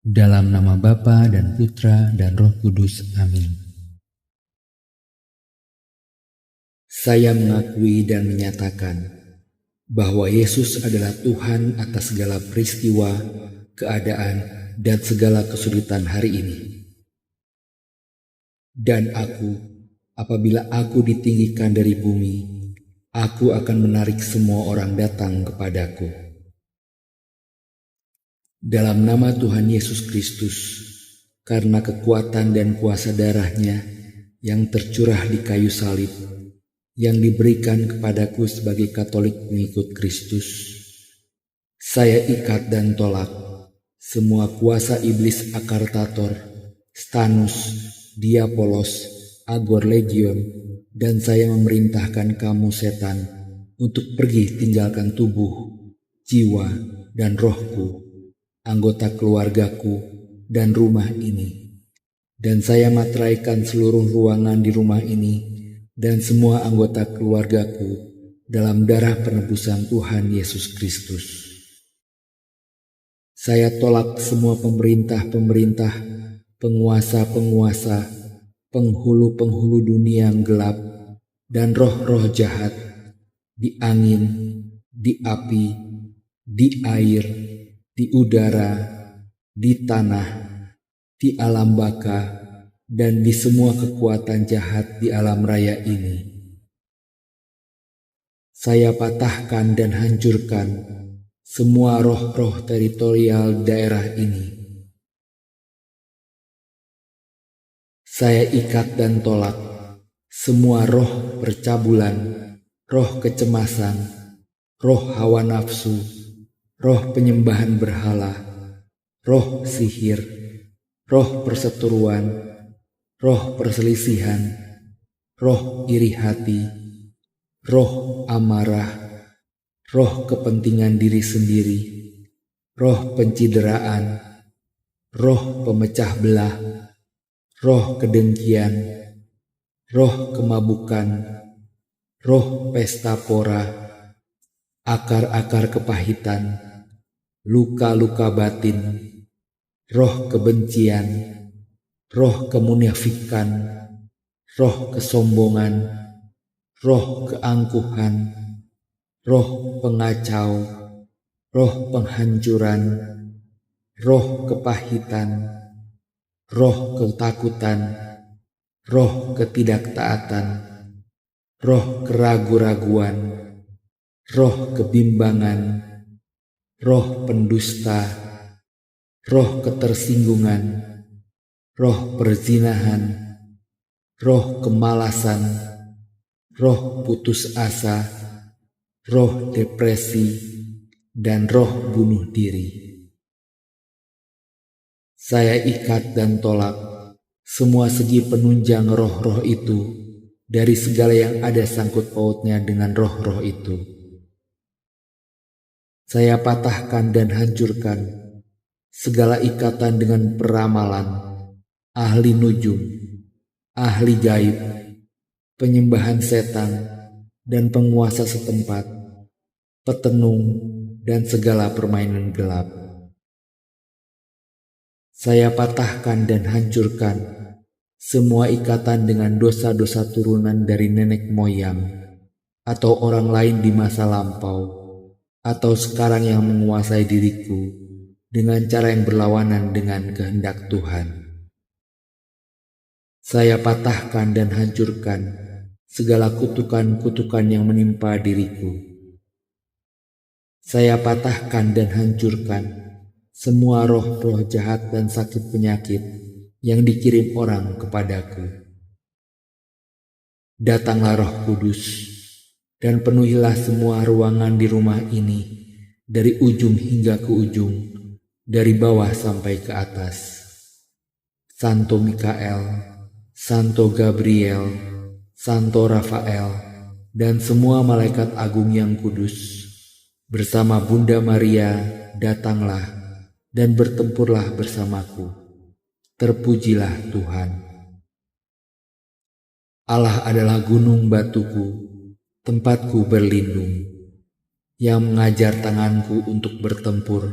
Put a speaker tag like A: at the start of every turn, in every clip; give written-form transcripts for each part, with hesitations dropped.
A: Dalam nama Bapa dan Putra dan Roh Kudus. Amin. Saya mengakui dan menyatakan bahwa Yesus adalah Tuhan atas segala peristiwa, keadaan, dan segala kesulitan hari ini. Dan apabila aku ditinggikan dari bumi, aku akan menarik semua orang datang kepadaku. Dalam nama Tuhan Yesus Kristus, karena kekuatan dan kuasa darah-Nya yang tercurah di kayu salib, yang diberikan kepadaku sebagai Katolik pengikut Kristus, saya ikat dan tolak semua kuasa iblis Akartator, Stanus, Diapolos, Agor Legion, dan saya memerintahkan kamu setan untuk pergi tinggalkan tubuh, jiwa, dan rohku, anggota keluargaku, dan rumah ini. Dan saya materaikan seluruh ruangan di rumah ini dan semua anggota keluargaku dalam darah penebusan Tuhan Yesus Kristus. Saya tolak semua pemerintah-pemerintah, penguasa-penguasa, penghulu-penghulu dunia yang gelap, dan roh-roh jahat di angin, di api, di air, di udara, di tanah, di alam baka, dan di semua kekuatan jahat di alam raya ini. Saya patahkan dan hancurkan semua roh-roh teritorial daerah ini. Saya ikat dan tolak semua roh percabulan, roh kecemasan, roh hawa nafsu, roh penyembahan berhala, roh sihir, roh perseteruan, roh perselisihan, roh iri hati, roh amarah, roh kepentingan diri sendiri, roh pencideraan, roh pemecah belah, roh kedengkian, roh kemabukan, roh pesta pora, akar-akar kepahitan, luka-luka batin, roh kebencian, roh kemunafikan, roh kesombongan, roh keangkuhan, roh pengacau, roh penghancuran, roh kepahitan, roh ketakutan, roh ketidaktaatan, roh keragu-raguan, roh kebimbangan, roh pendusta, roh ketersinggungan, roh perzinahan, roh kemalasan, roh putus asa, roh depresi, dan roh bunuh diri. Saya ikat dan tolak semua segi penunjang roh-roh itu dari segala yang ada sangkut pautnya dengan roh-roh itu. Saya patahkan dan hancurkan segala ikatan dengan peramalan, ahli nujum, ahli gaib, penyembahan setan, dan penguasa setempat, petenung, dan segala permainan gelap. Saya patahkan dan hancurkan semua ikatan dengan dosa-dosa turunan dari nenek moyang, atau orang lain di masa lampau, atau sekarang yang menguasai diriku dengan cara yang berlawanan dengan kehendak Tuhan. Saya patahkan dan hancurkan segala kutukan-kutukan yang menimpa diriku. Saya patahkan dan hancurkan semua roh-roh jahat dan sakit penyakit yang dikirim orang kepadaku. Datanglah Roh Kudus dan penuhilah semua ruangan di rumah ini dari ujung hingga ke ujung, dari bawah sampai ke atas. Santo Mikael, Santo Gabriel, Santo Rafael, dan semua malaikat agung yang kudus, bersama Bunda Maria, datanglah dan bertempurlah bersamaku. Terpujilah Tuhan. Allah adalah gunung batuku, tempatku berlindung, yang mengajar tanganku untuk bertempur,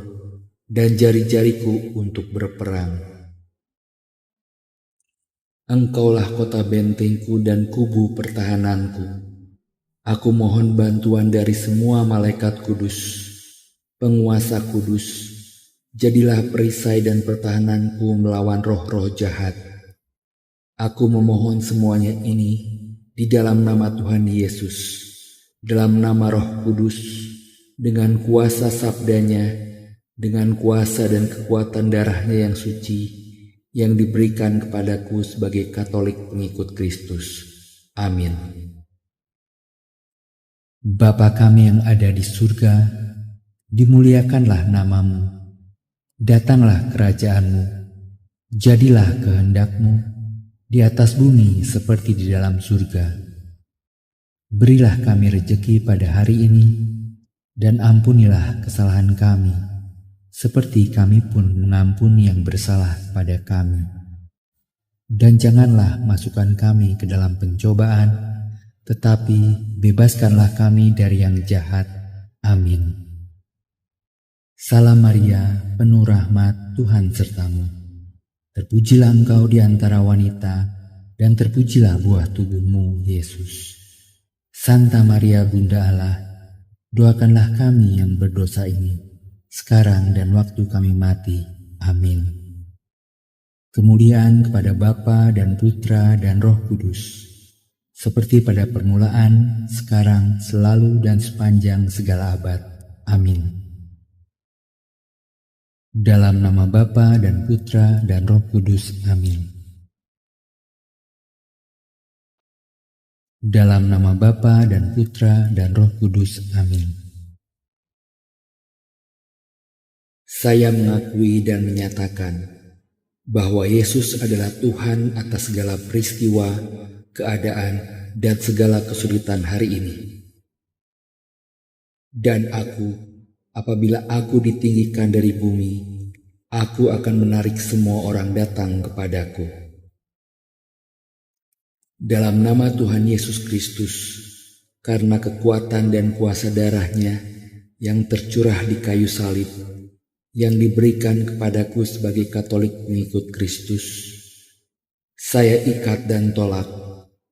A: dan jari-jariku untuk berperang. Engkaulah kota bentengku dan kubu pertahananku. Aku mohon bantuan dari semua malaikat kudus, penguasa kudus. Jadilah perisai dan pertahananku melawan roh-roh jahat. Aku memohon semuanya ini di dalam nama Tuhan Yesus, dalam nama Roh Kudus, dengan kuasa sabdanya, dengan kuasa dan kekuatan darahnya yang suci, yang diberikan kepadaku sebagai Katolik pengikut Kristus. Amin.
B: Bapa kami yang ada di surga, dimuliakanlah namamu, datanglah kerajaanmu, jadilah kehendak-Mu di atas bumi seperti di dalam surga. Berilah kami rejeki pada hari ini, dan ampunilah kesalahan kami, seperti kami pun mengampuni yang bersalah pada kami. Dan janganlah masukkan kami ke dalam pencobaan, tetapi bebaskanlah kami dari yang jahat. Amin. Salam Maria, penuh rahmat, Tuhan sertamu. Terpujilah engkau di antara wanita, dan terpujilah buah tubuhmu, Yesus. Santa Maria Bunda Allah, doakanlah kami yang berdosa ini, sekarang dan waktu kami mati. Amin. Kemuliaan kepada Bapa dan Putra dan Roh Kudus, seperti pada permulaan, sekarang, selalu, dan sepanjang segala abad. Amin. Dalam nama Bapa dan Putra dan Roh Kudus. Amin. Dalam nama Bapa dan Putra dan Roh Kudus. Amin.
A: Saya mengakui dan menyatakan bahwa Yesus adalah Tuhan atas segala peristiwa, keadaan, dan segala kesulitan hari ini. Dan apabila aku ditinggikan dari bumi, aku akan menarik semua orang datang kepadaku. Dalam nama Tuhan Yesus Kristus, karena kekuatan dan kuasa darahnya yang tercurah di kayu salib, yang diberikan kepadaku sebagai Katolik pengikut Kristus, saya ikat dan tolak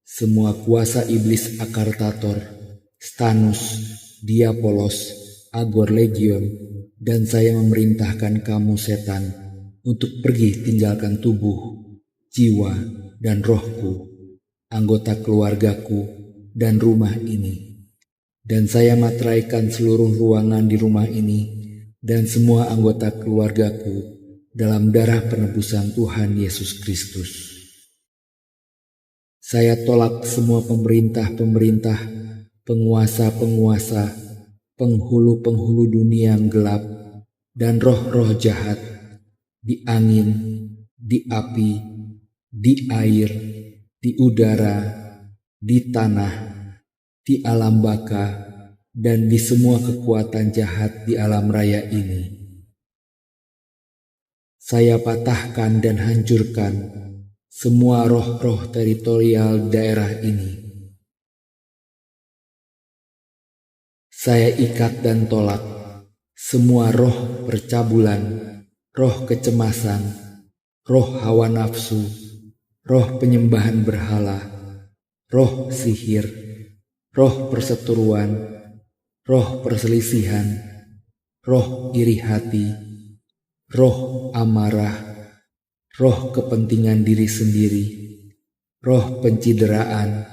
A: semua kuasa iblis Akartator, Stanus, Diapolos, Agor Legion, dan saya memerintahkan kamu setan untuk pergi tinggalkan tubuh, jiwa, dan rohku, anggota keluargaku, dan rumah ini. Dan saya materaikan seluruh ruangan di rumah ini dan semua anggota keluargaku dalam darah penebusan Tuhan Yesus Kristus. Saya tolak semua pemerintah-pemerintah, penguasa-penguasa, penghulu-penghulu dunia yang gelap, dan roh-roh jahat di angin, di api, di air, di udara, di tanah, di alam baka, dan di semua kekuatan jahat di alam raya ini. Saya patahkan dan hancurkan semua roh-roh teritorial daerah ini. Saya ikat dan tolak semua roh percabulan, roh kecemasan, roh hawa nafsu, roh penyembahan berhala, roh sihir, roh perseteruan, roh perselisihan, roh iri hati, roh amarah, roh kepentingan diri sendiri, roh pencideraan,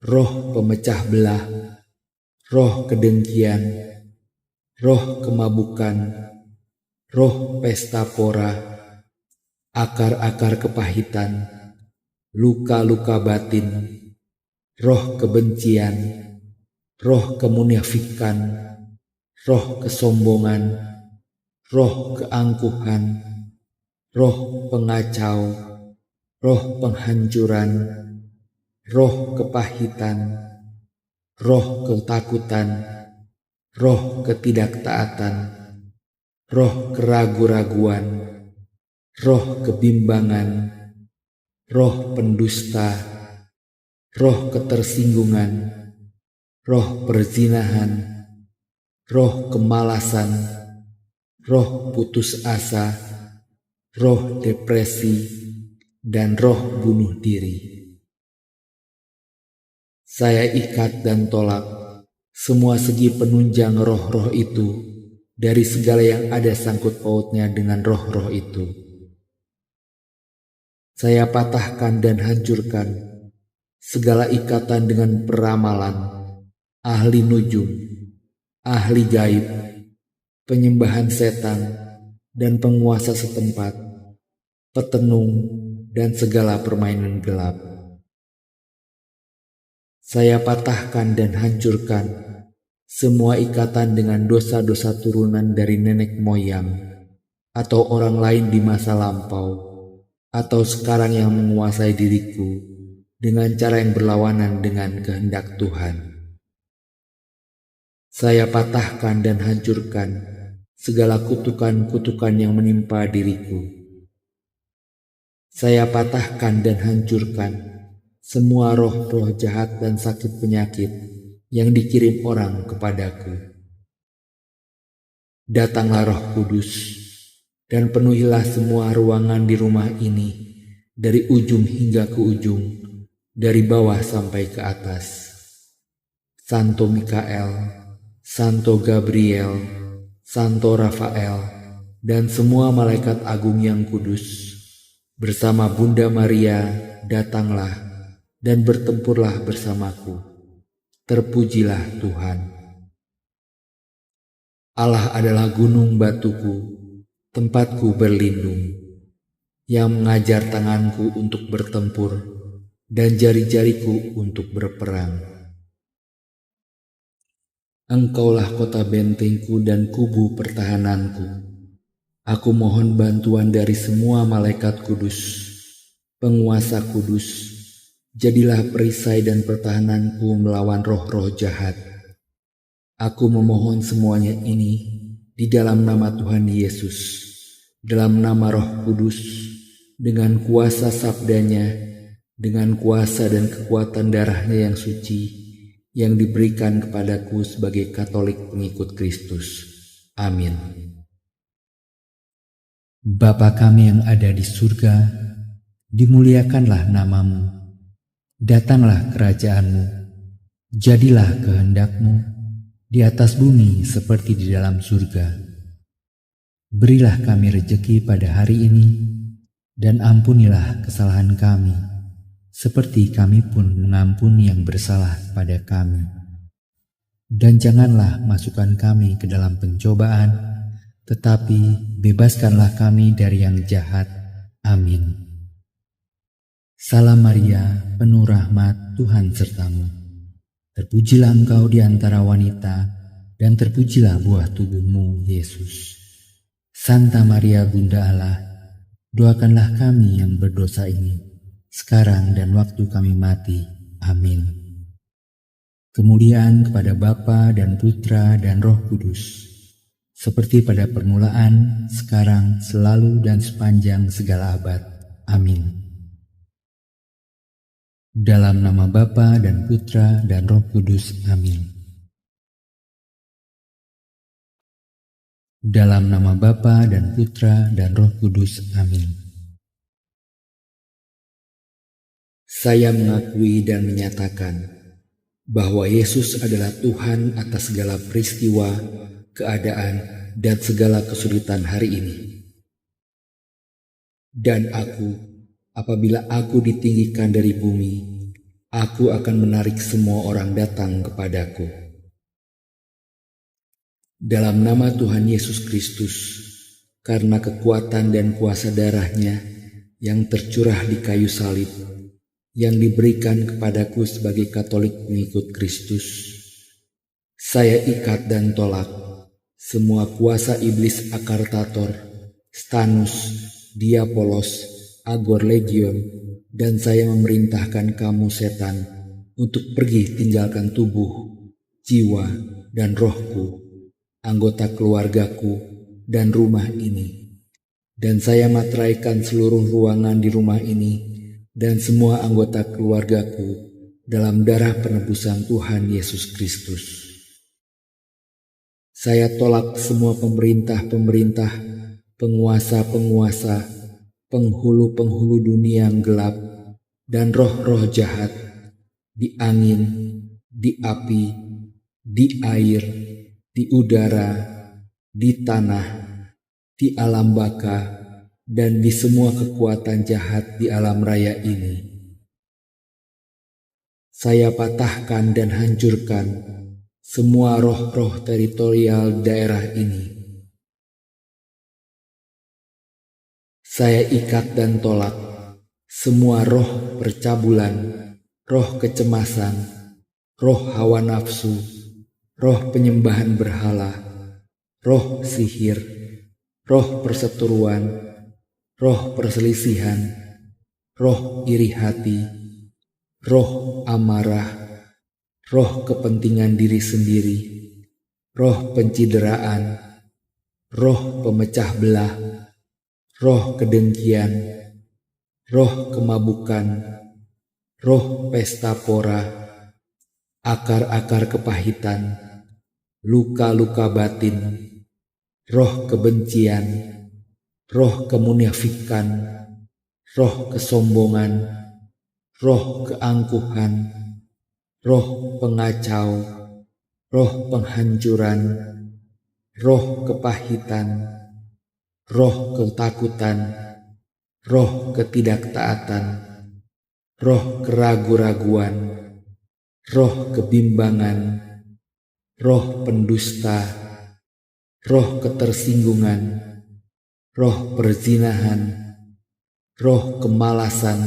A: roh pemecah belah, roh kedengkian, roh kemabukan, roh pesta pora, akar-akar kepahitan, luka-luka batin, roh kebencian, roh kemunafikan, roh kesombongan, roh keangkuhan, roh pengacau, roh penghancuran, roh kepahitan, roh ketakutan, roh ketidaktaatan, roh keragu-raguan, roh kebimbangan, roh pendusta, roh ketersinggungan, roh perzinahan, roh kemalasan, roh putus asa, roh depresi, dan roh bunuh diri. Saya ikat dan tolak semua segi penunjang roh-roh itu dari segala yang ada sangkut pautnya dengan roh-roh itu. Saya patahkan dan hancurkan segala ikatan dengan peramalan, ahli nujum, ahli gaib, penyembahan setan, dan penguasa setempat, petenung, dan segala permainan gelap. Saya patahkan dan hancurkan semua ikatan dengan dosa-dosa turunan dari nenek moyang atau orang lain di masa lampau atau sekarang yang menguasai diriku dengan cara yang berlawanan dengan kehendak Tuhan. Saya patahkan dan hancurkan segala kutukan-kutukan yang menimpa diriku. Saya patahkan dan hancurkan semua roh-roh jahat dan sakit penyakit yang dikirim orang kepadaku. Datanglah Roh Kudus dan penuhilah semua ruangan di rumah ini dari ujung hingga ke ujung, dari bawah sampai ke atas. Santo Mikael, Santo Gabriel, Santo Rafael, dan semua malaikat agung yang kudus, bersama Bunda Maria, datanglah dan bertempurlah bersamaku. Terpujilah Tuhan. Allah adalah gunung batuku, tempatku berlindung, yang mengajar tanganku untuk bertempur dan jari-jariku untuk berperang. Engkaulah kota bentengku dan kubu pertahananku. Aku mohon bantuan dari semua malaikat kudus, penguasa kudus. Jadilah perisai dan pertahananku melawan roh-roh jahat. Aku memohon semuanya ini di dalam nama Tuhan Yesus, dalam nama Roh Kudus, dengan kuasa sabdanya, dengan kuasa dan kekuatan darahnya yang suci, yang diberikan kepadaku sebagai Katolik pengikut Kristus. Amin.
B: Bapa kami yang ada di surga, dimuliakanlah namamu. Datanglah kerajaan-Mu, jadilah kehendak-Mu di atas bumi seperti di dalam surga. Berilah kami rejeki pada hari ini, dan ampunilah kesalahan kami, seperti kami pun mengampuni yang bersalah pada kami. Dan janganlah masukkan kami ke dalam pencobaan, tetapi bebaskanlah kami dari yang jahat. Amin. Salam Maria, penuh rahmat, Tuhan sertamu. Terpujilah engkau di antara wanita, dan terpujilah buah tubuhmu, Yesus. Santa Maria Bunda Allah, doakanlah kami yang berdosa ini, sekarang dan waktu kami mati. Amin. Kemuliaan kepada Bapa dan Putra dan Roh Kudus, seperti pada permulaan, sekarang, selalu, dan sepanjang segala abad. Amin. Dalam nama Bapa dan Putra dan Roh Kudus. Amin. Dalam nama Bapa dan Putra dan Roh Kudus. Amin.
A: Saya mengakui dan menyatakan bahwa Yesus adalah Tuhan atas segala peristiwa, keadaan, dan segala kesulitan hari ini. Dan apabila aku ditinggikan dari bumi, aku akan menarik semua orang datang kepadaku. Dalam nama Tuhan Yesus Kristus, karena kekuatan dan kuasa darahnya yang tercurah di kayu salib, yang diberikan kepadaku sebagai Katolik pengikut Kristus, saya ikat dan tolak semua kuasa iblis Akartator, Stanus, Diapolos, Agor Legion, dan saya memerintahkan kamu setan untuk pergi tinggalkan tubuh, jiwa, dan rohku, anggota keluargaku, dan rumah ini. Dan saya materaikan seluruh ruangan di rumah ini dan semua anggota keluargaku dalam darah penebusan Tuhan Yesus Kristus. Saya tolak semua pemerintah-pemerintah, penguasa-penguasa, penghulu-penghulu dunia yang gelap, dan roh-roh jahat di angin, di api, di air, di udara, di tanah, di alam baka, dan di semua kekuatan jahat di alam raya ini. Saya patahkan dan hancurkan semua roh-roh teritorial daerah ini. Saya ikat dan tolak semua roh percabulan, roh kecemasan, roh hawa nafsu, roh penyembahan berhala, roh sihir, roh perseteruan, roh perselisihan, roh iri hati, roh amarah, roh kepentingan diri sendiri, roh pencideraan, roh pemecah belah, roh kedengkian, roh kemabukan, roh pesta pora, akar-akar kepahitan, luka-luka batin, roh kebencian, roh kemunafikan, roh kesombongan, roh keangkuhan, roh pengacau, roh penghancuran, roh kepahitan, roh ketakutan, roh ketidaktaatan, roh keragu-raguan, roh kebimbangan, roh pendusta, roh ketersinggungan, roh perzinahan, roh kemalasan,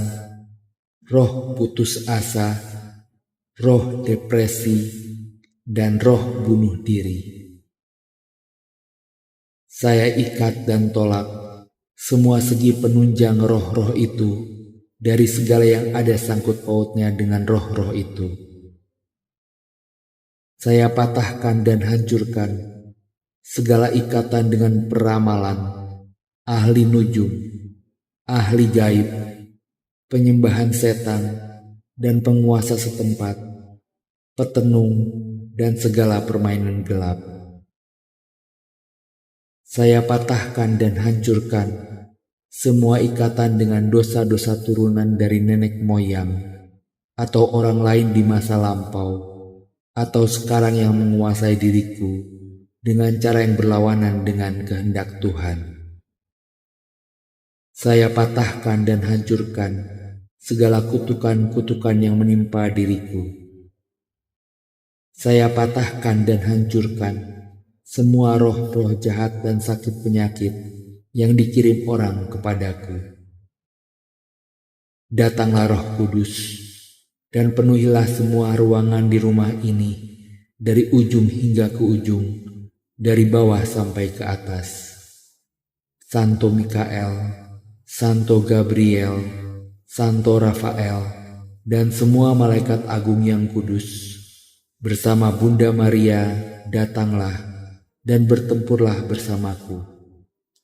A: roh putus asa, roh depresi, dan roh bunuh diri. Saya ikat dan tolak semua segi penunjang roh-roh itu dari segala yang ada sangkut pautnya dengan roh-roh itu. Saya patahkan dan hancurkan segala ikatan dengan peramalan, ahli nujum, ahli gaib, penyembahan setan, dan penguasa setempat, petenung, dan segala permainan gelap. Saya patahkan dan hancurkan semua ikatan dengan dosa-dosa turunan dari nenek moyang, atau orang lain di masa lampau, atau sekarang yang menguasai diriku dengan cara yang berlawanan dengan kehendak Tuhan. Saya patahkan dan hancurkan segala kutukan-kutukan yang menimpa diriku. Saya patahkan dan hancurkan semua roh-roh jahat dan sakit penyakit yang dikirim orang kepadaku. Datanglah Roh Kudus dan penuhilah semua ruangan di rumah ini dari ujung hingga ke ujung, dari bawah sampai ke atas. Santo Mikael, Santo Gabriel, Santo Rafael, dan semua malaikat agung yang kudus, bersama Bunda Maria, datanglah dan bertempurlah bersamaku.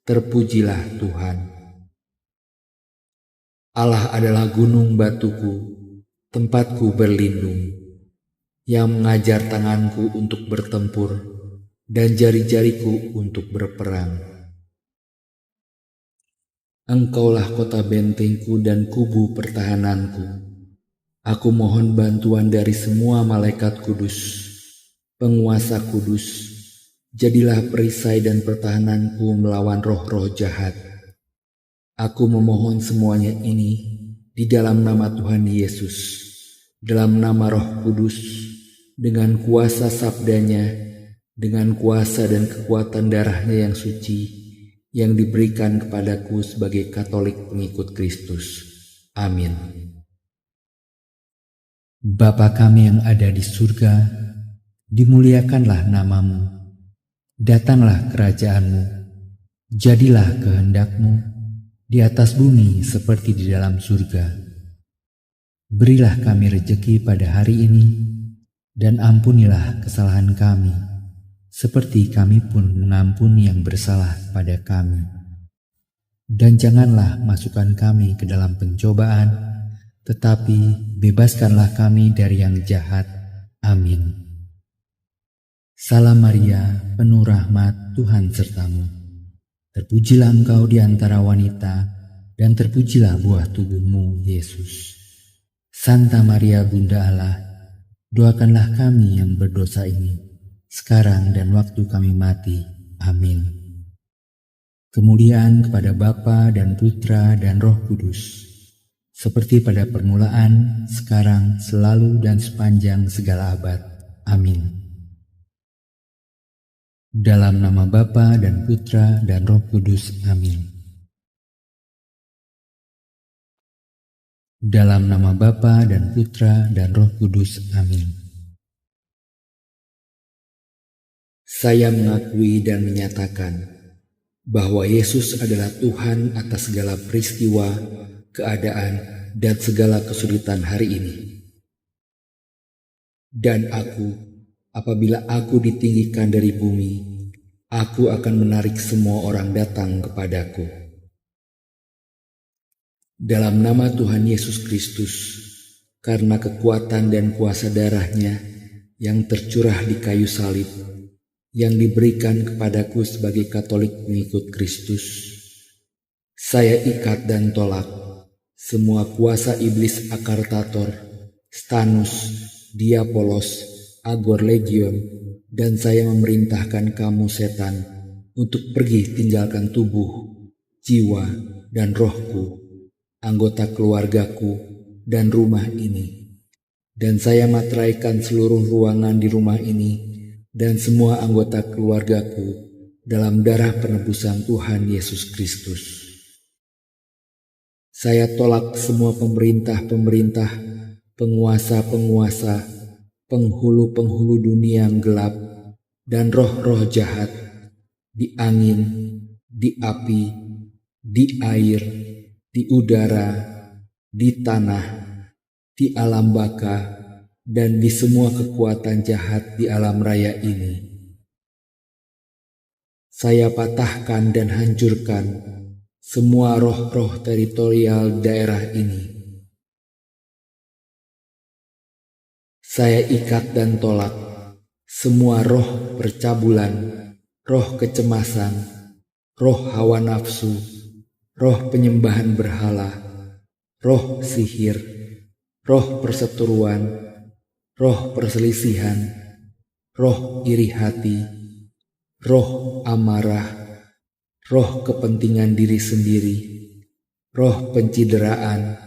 A: Terpujilah Tuhan. Allah adalah gunung batuku, tempatku berlindung, yang mengajar tanganku untuk bertempur dan jari-jariku untuk berperang. Engkaulah kota bentengku dan kubu pertahananku. Aku mohon bantuan dari semua malaikat kudus, penguasa kudus. Jadilah perisai dan pertahananku melawan roh-roh jahat. Aku memohon semuanya ini di dalam nama Tuhan Yesus, dalam nama Roh Kudus, dengan kuasa sabdanya, dengan kuasa dan kekuatan darahnya yang suci, yang diberikan kepadaku sebagai Katolik pengikut Kristus. Amin.
B: Bapa kami yang ada di surga, dimuliakanlah namamu, datanglah kerajaanmu, jadilah kehendak-Mu di atas bumi seperti di dalam surga. Berilah kami rejeki pada hari ini, dan ampunilah kesalahan kami, seperti kami pun mengampuni yang bersalah pada kami. Dan janganlah masukkan kami ke dalam pencobaan, tetapi bebaskanlah kami dari yang jahat. Amin. Salam Maria, penuh rahmat, Tuhan sertamu. Terpujilah engkau di antara wanita, dan terpujilah buah tubuhmu, Yesus. Santa Maria Bunda Allah, doakanlah kami yang berdosa ini, sekarang dan waktu kami mati. Amin. Kemuliaan kepada Bapa dan Putra dan Roh Kudus, seperti pada permulaan, sekarang, selalu, dan sepanjang segala abad. Amin. Dalam nama Bapa dan Putra dan Roh Kudus. Amin. Dalam nama Bapa dan Putra dan Roh Kudus. Amin.
A: Saya mengakui dan menyatakan bahwa Yesus adalah Tuhan atas segala peristiwa, keadaan, dan segala kesulitan hari ini. Dan apabila aku ditinggikan dari bumi, aku akan menarik semua orang datang kepadaku. Dalam nama Tuhan Yesus Kristus, karena kekuatan dan kuasa darah-Nya yang tercurah di kayu salib, yang diberikan kepadaku sebagai Katolik pengikut Kristus, saya ikat dan tolak semua kuasa iblis Akartator, Stanus, Diapolos, Agor Legion, dan saya memerintahkan kamu setan untuk pergi tinggalkan tubuh, jiwa, dan rohku, anggota keluargaku, dan rumah ini. Dan saya materaikan seluruh ruangan di rumah ini dan semua anggota keluargaku dalam darah penebusan Tuhan Yesus Kristus. Saya tolak semua pemerintah-pemerintah, penguasa-penguasa, penghulu-penghulu dunia yang gelap, dan roh-roh jahat di angin, di api, di air, di udara, di tanah, di alam baka, dan di semua kekuatan jahat di alam raya ini. Saya patahkan dan hancurkan semua roh-roh teritorial daerah ini. Saya ikat dan tolak semua roh percabulan, roh kecemasan, roh hawa nafsu, roh penyembahan berhala, roh sihir, roh perseteruan, roh perselisihan, roh iri hati, roh amarah, roh kepentingan diri sendiri, roh pencideraan,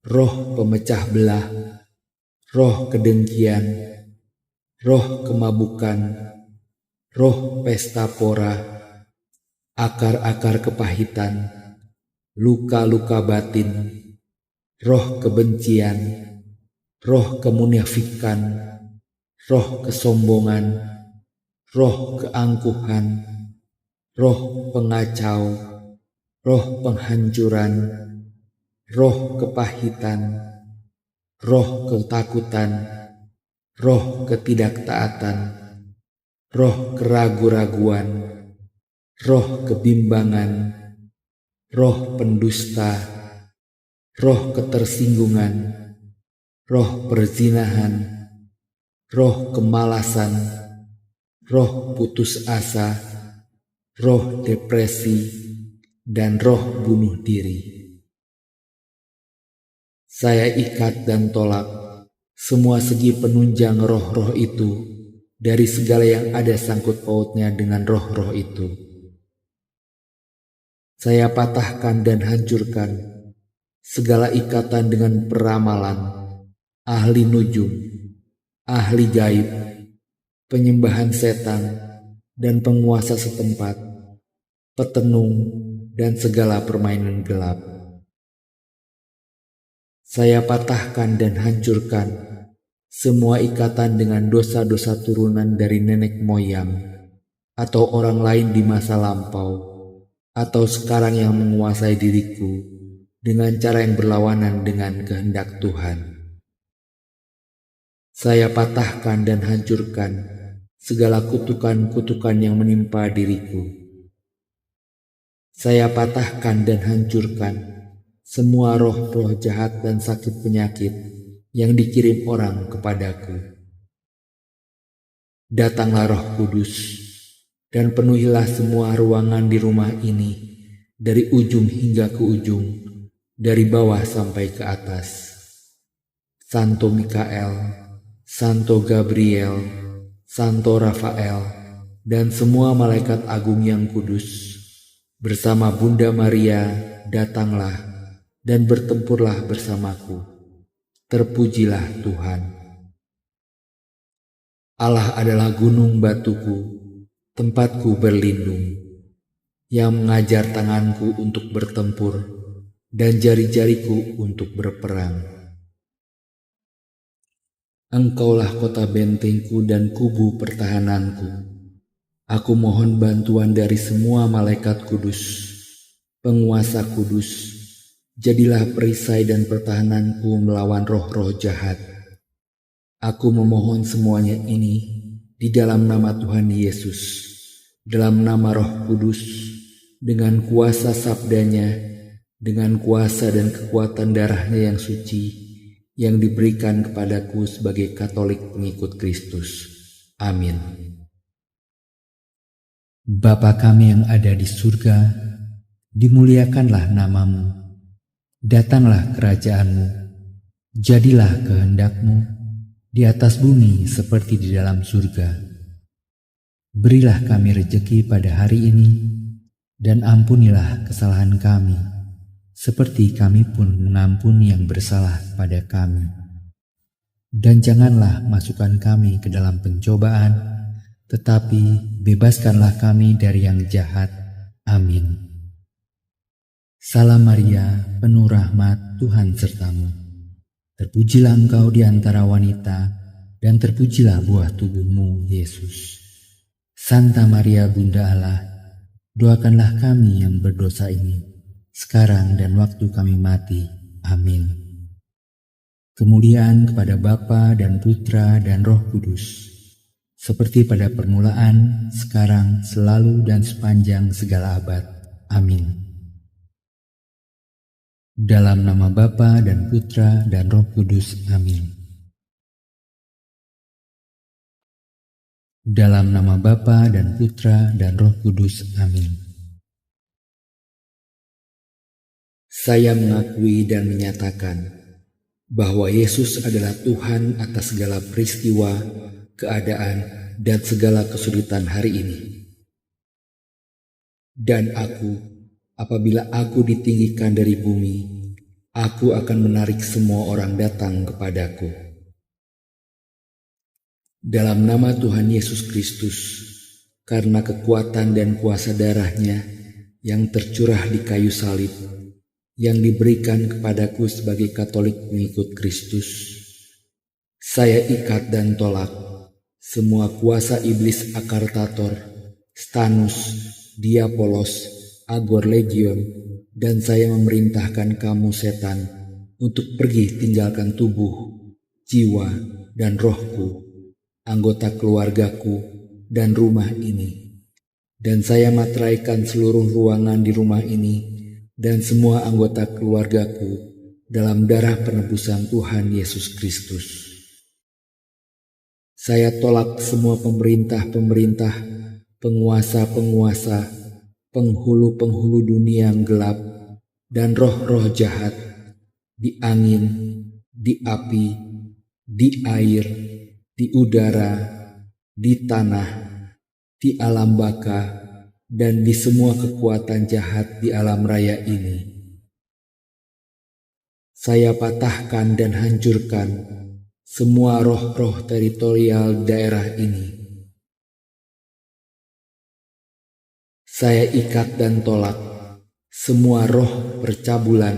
A: roh pemecah belah, roh kedengkian, roh kemabukan, roh pesta pora, akar-akar kepahitan, luka-luka batin, roh kebencian, roh kemunafikan, roh kesombongan, roh keangkuhan, roh pengacau, roh penghancuran, roh kepahitan, roh ketakutan, roh ketidaktaatan, roh keragu-raguan, roh kebimbangan, roh pendusta, roh ketersinggungan, roh perzinahan, roh kemalasan, roh putus asa, roh depresi, dan roh bunuh diri. Saya ikat dan tolak semua segi penunjang roh-roh itu dari segala yang ada sangkut pautnya dengan roh-roh itu. Saya patahkan dan hancurkan segala ikatan dengan peramalan, ahli nujum, ahli gaib, penyembahan setan, dan penguasa setempat, petenung, dan segala permainan gelap. Saya patahkan dan hancurkan semua ikatan dengan dosa-dosa turunan dari nenek moyang, atau orang lain di masa lampau, atau sekarang yang menguasai diriku dengan cara yang berlawanan dengan kehendak Tuhan. Saya patahkan dan hancurkan segala kutukan-kutukan yang menimpa diriku. Saya patahkan dan hancurkan semua roh-roh jahat dan sakit penyakit yang dikirim orang kepadaku. Datanglah Roh Kudus, dan penuhilah semua ruangan di rumah ini, dari ujung hingga ke ujung, dari bawah sampai ke atas. Santo Mikael, Santo Gabriel, Santo Rafael, dan semua malaikat agung yang kudus, bersama Bunda Maria, datanglah dan bertempurlah bersamaku. Terpujilah Tuhan. Allah adalah gunung batuku, tempatku berlindung, yang mengajar tanganku untuk bertempur dan jari-jariku untuk berperang. Engkaulah kota bentengku dan kubu pertahananku. Aku mohon bantuan dari semua malaikat kudus, penguasa kudus. Jadilah perisai dan pertahananku melawan roh-roh jahat. Aku memohon semuanya ini di dalam nama Tuhan Yesus, dalam nama Roh Kudus, dengan kuasa sabdanya, dengan kuasa dan kekuatan darahnya yang suci, yang diberikan kepadaku sebagai Katolik pengikut Kristus. Amin.
B: Bapa kami yang ada di surga, dimuliakanlah namamu, datanglah kerajaanmu, jadilah kehendak-Mu di atas bumi seperti di dalam surga. Berilah kami rejeki pada hari ini, dan ampunilah kesalahan kami, seperti kami pun mengampuni yang bersalah pada kami. Dan janganlah masukkan kami ke dalam pencobaan, tetapi bebaskanlah kami dari yang jahat. Amin. Salam Maria, penuh rahmat, Tuhan sertamu. Terpujilah engkau di antara wanita, dan terpujilah buah tubuhmu, Yesus. Santa Maria Bunda Allah, doakanlah kami yang berdosa ini, sekarang dan waktu kami mati. Amin. Kemuliaan kepada Bapa dan Putra dan Roh Kudus, seperti pada permulaan, sekarang, selalu, dan sepanjang segala abad. Amin. Dalam nama Bapa dan Putra dan Roh Kudus. Amin. Dalam nama Bapa dan Putra dan Roh Kudus. Amin.
A: Saya mengakui dan menyatakan bahwa Yesus adalah Tuhan atas segala peristiwa, keadaan, dan segala kesulitan hari ini. Dan apabila aku ditinggikan dari bumi, aku akan menarik semua orang datang kepadaku. Dalam nama Tuhan Yesus Kristus, karena kekuatan dan kuasa darahnya yang tercurah di kayu salib, yang diberikan kepadaku sebagai Katolik pengikut Kristus, saya ikat dan tolak semua kuasa iblis Akartator, Stanus, Diapolos, Agor Legion, dan saya memerintahkan kamu setan untuk pergi tinggalkan tubuh, jiwa, dan rohku, anggota keluargaku, dan rumah ini. Dan saya materaikan seluruh ruangan di rumah ini dan semua anggota keluargaku dalam darah penebusan Tuhan Yesus Kristus. Saya tolak semua pemerintah-pemerintah, penguasa-penguasa, penghulu-penghulu dunia yang gelap, dan roh-roh jahat di angin, di api, di air, di udara, di tanah, di alam baka, dan di semua kekuatan jahat di alam raya ini. Saya patahkan dan hancurkan semua roh-roh teritorial daerah ini. Saya ikat dan tolak semua roh percabulan,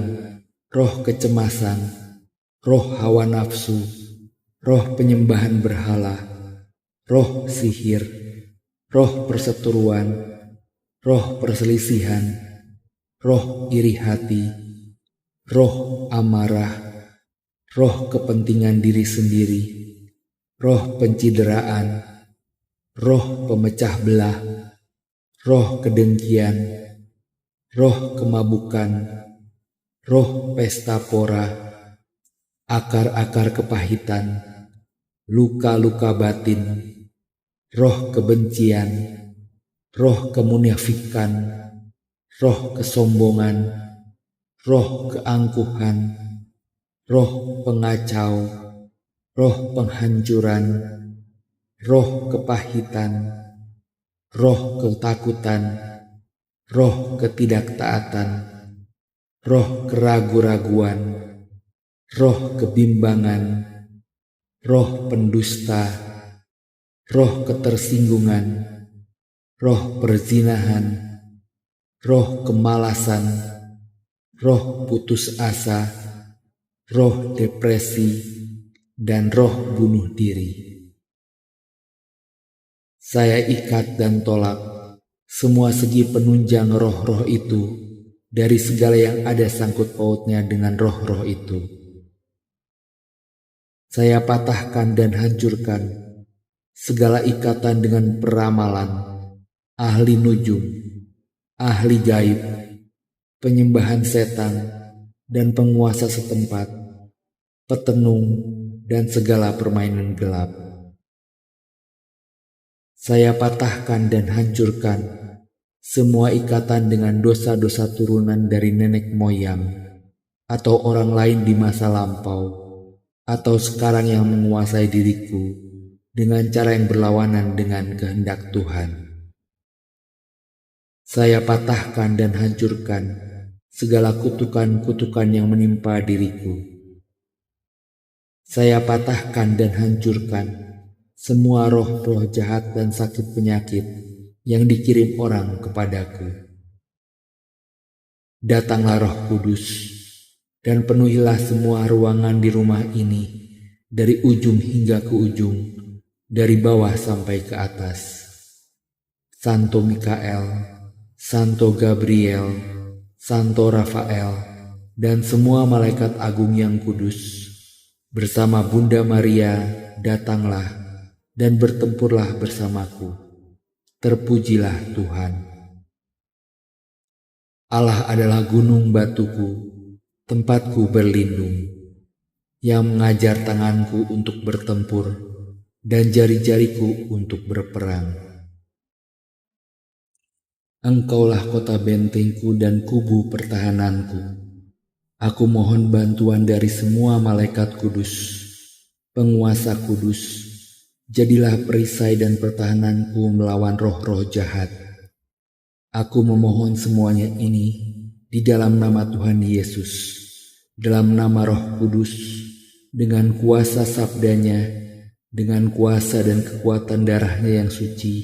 A: roh kecemasan, roh hawa nafsu, roh penyembahan berhala, roh sihir, roh perseteruan, roh perselisihan, roh iri hati, roh amarah, roh kepentingan diri sendiri, roh pencideraan, roh pemecah belah, roh kedengkian, roh kemabukan, roh pesta pora, akar-akar kepahitan, luka-luka batin, roh kebencian, roh kemunafikan, roh kesombongan, roh keangkuhan, roh pengacau, roh penghancuran, roh kepahitan, roh ketakutan, roh ketidaktaatan, roh keragu-raguan, roh kebimbangan, roh pendusta, roh ketersinggungan, roh perzinahan, roh kemalasan, roh putus asa, roh depresi, dan roh bunuh diri. Saya ikat dan tolak semua segi penunjang roh-roh itu dari segala yang ada sangkut pautnya dengan roh-roh itu. Saya patahkan dan hancurkan segala ikatan dengan peramalan, ahli nujum, ahli gaib, penyembahan setan, dan penguasa setempat, petenung, dan segala permainan gelap. Saya patahkan dan hancurkan semua ikatan dengan dosa-dosa turunan dari nenek moyang, atau orang lain di masa lampau, atau sekarang yang menguasai diriku dengan cara yang berlawanan dengan kehendak Tuhan. Saya patahkan dan hancurkan segala kutukan-kutukan yang menimpa diriku. Saya patahkan dan hancurkan semua roh-roh jahat dan sakit penyakit yang dikirim orang kepadaku. Datanglah Roh Kudus dan penuhilah semua ruangan di rumah ini dari ujung hingga ke ujung, dari bawah sampai ke atas. Santo Mikael, Santo Gabriel, Santo Rafael, dan semua malaikat agung yang kudus, bersama Bunda Maria, datanglah dan bertempurlah bersamaku. Terpujilah Tuhan. Allah adalah gunung batuku, tempatku berlindung, yang mengajar tanganku untuk bertempur dan jari-jariku untuk berperang. Engkaulah kota bentengku dan kubu pertahananku. Aku mohon bantuan dari semua malaikat kudus, penguasa kudus. Jadilah perisai dan pertahananku melawan roh-roh jahat. Aku memohon semuanya ini di dalam nama Tuhan Yesus, dalam nama Roh Kudus, dengan kuasa sabdanya, dengan kuasa dan kekuatan darahnya yang suci,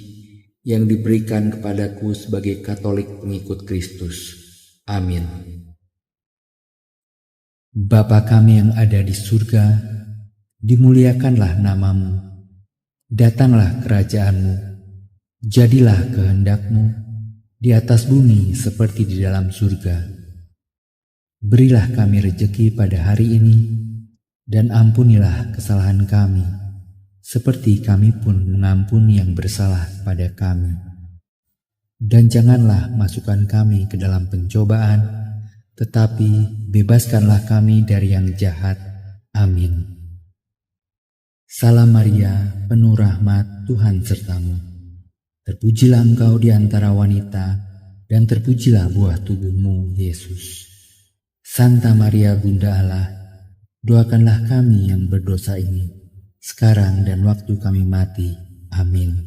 A: yang diberikan kepadaku sebagai Katolik pengikut Kristus. Amin.
B: Bapa kami yang ada di surga, dimuliakanlah namamu, datanglah kerajaanmu, jadilah kehendak-Mu di atas bumi seperti di dalam surga. Berilah kami rejeki pada hari ini, dan ampunilah kesalahan kami, seperti kami pun mengampuni yang bersalah pada kami. Dan janganlah masukkan kami ke dalam pencobaan, tetapi bebaskanlah kami dari yang jahat. Amin. Salam Maria, penuh rahmat, Tuhan sertamu. Terpujilah engkau di antara wanita, dan terpujilah buah tubuhmu, Yesus. Santa Maria Bunda Allah, doakanlah kami yang berdosa ini, sekarang dan waktu kami mati. Amin.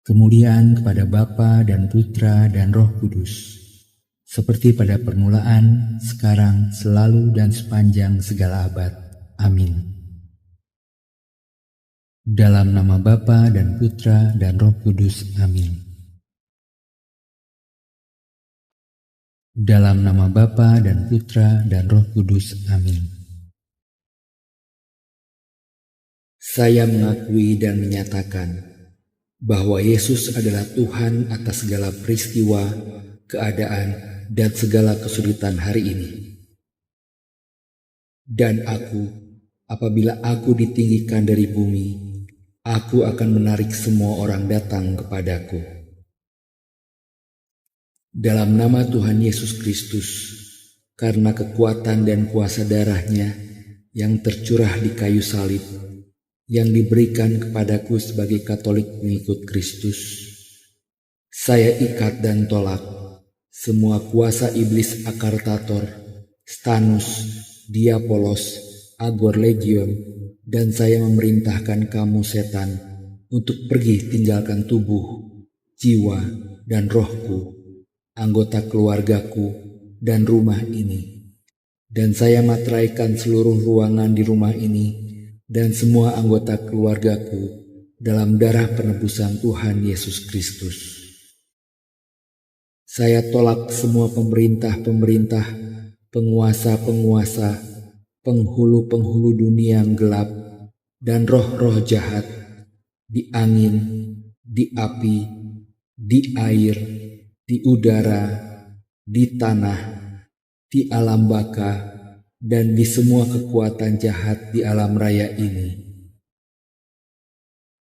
B: Kemuliaan kepada Bapa dan Putra dan Roh Kudus, seperti pada permulaan, sekarang, selalu, dan sepanjang segala abad. Amin. Dalam nama Bapa dan Putra dan Roh Kudus. Amin. Dalam nama Bapa dan Putra dan Roh Kudus. Amin.
A: Saya mengakui dan menyatakan bahwa Yesus adalah Tuhan atas segala peristiwa, keadaan, dan segala kesulitan hari ini. Dan apabila aku ditinggikan dari bumi, aku akan menarik semua orang datang kepadaku. Dalam nama Tuhan Yesus Kristus, karena kekuatan dan kuasa darahnya yang tercurah di kayu salib, yang diberikan kepadaku sebagai Katolik pengikut Kristus. Saya ikat dan tolak semua kuasa iblis Akartator, Stanus, Diapolos, Agor Legion, dan saya memerintahkan kamu setan untuk pergi tinggalkan tubuh, jiwa, dan rohku, anggota keluargaku, dan rumah ini. Dan saya materaikan seluruh ruangan di rumah ini dan semua anggota keluargaku dalam darah penebusan Tuhan Yesus Kristus. Saya tolak semua pemerintah-pemerintah, penguasa-penguasa, penghulu-penghulu dunia yang gelap, dan roh-roh jahat di angin, di api, di air, di udara, di tanah, di alam baka, dan di semua kekuatan jahat di alam raya ini.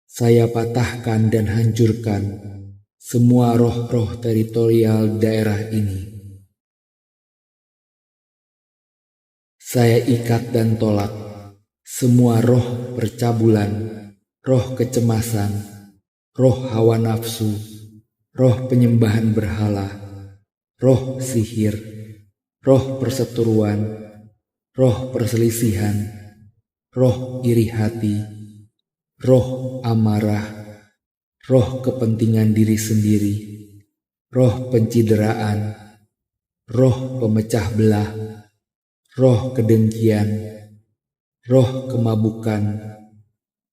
A: Saya patahkan dan hancurkan semua roh-roh teritorial daerah ini. Saya ikat dan tolak semua roh percabulan, roh kecemasan, roh hawa nafsu, roh penyembahan berhala, roh sihir, roh perseteruan, roh perselisihan, roh iri hati, roh amarah, roh kepentingan diri sendiri, roh pencideraan, roh pemecah belah, roh kedengkian, roh kemabukan,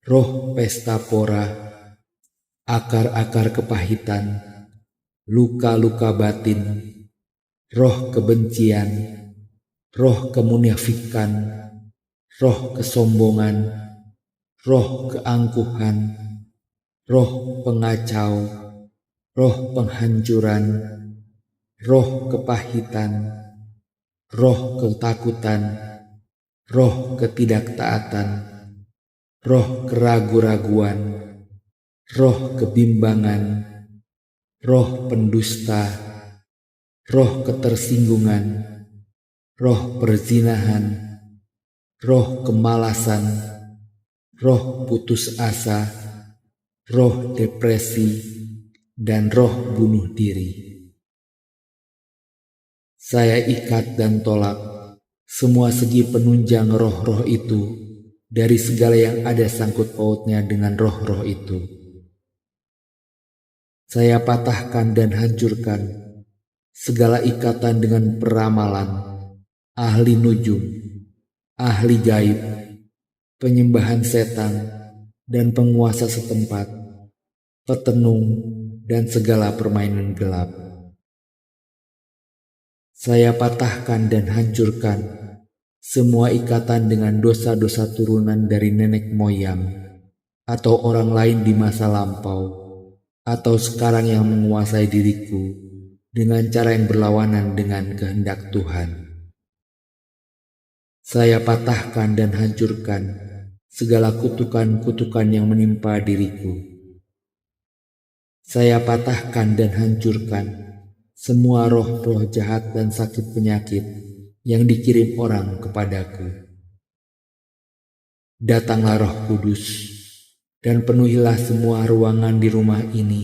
A: roh pesta pora, akar-akar kepahitan, luka-luka batin, roh kebencian, roh kemunafikan, roh kesombongan, roh keangkuhan, roh pengacau, roh penghancuran, roh kepahitan, roh ketakutan, roh ketidaktaatan, roh keragu-raguan, roh kebimbangan, roh pendusta, roh ketersinggungan, roh perzinahan, roh kemalasan, roh putus asa, roh depresi, dan roh bunuh diri. Saya ikat dan tolak semua segi penunjang roh-roh itu dari segala yang ada sangkut pautnya dengan roh-roh itu. Saya patahkan dan hancurkan segala ikatan dengan peramalan, ahli nujum, ahli gaib, penyembahan setan, dan penguasa setempat, petenung, dan segala permainan gelap. Saya patahkan dan hancurkan semua ikatan dengan dosa-dosa turunan dari nenek moyang atau orang lain di masa lampau atau sekarang yang menguasai diriku dengan cara yang berlawanan dengan kehendak Tuhan. Saya patahkan dan hancurkan segala kutukan-kutukan yang menimpa diriku. Saya patahkan dan hancurkan semua roh-roh jahat dan sakit penyakit yang dikirim orang kepadaku. Datanglah Roh Kudus dan penuhilah semua ruangan di rumah ini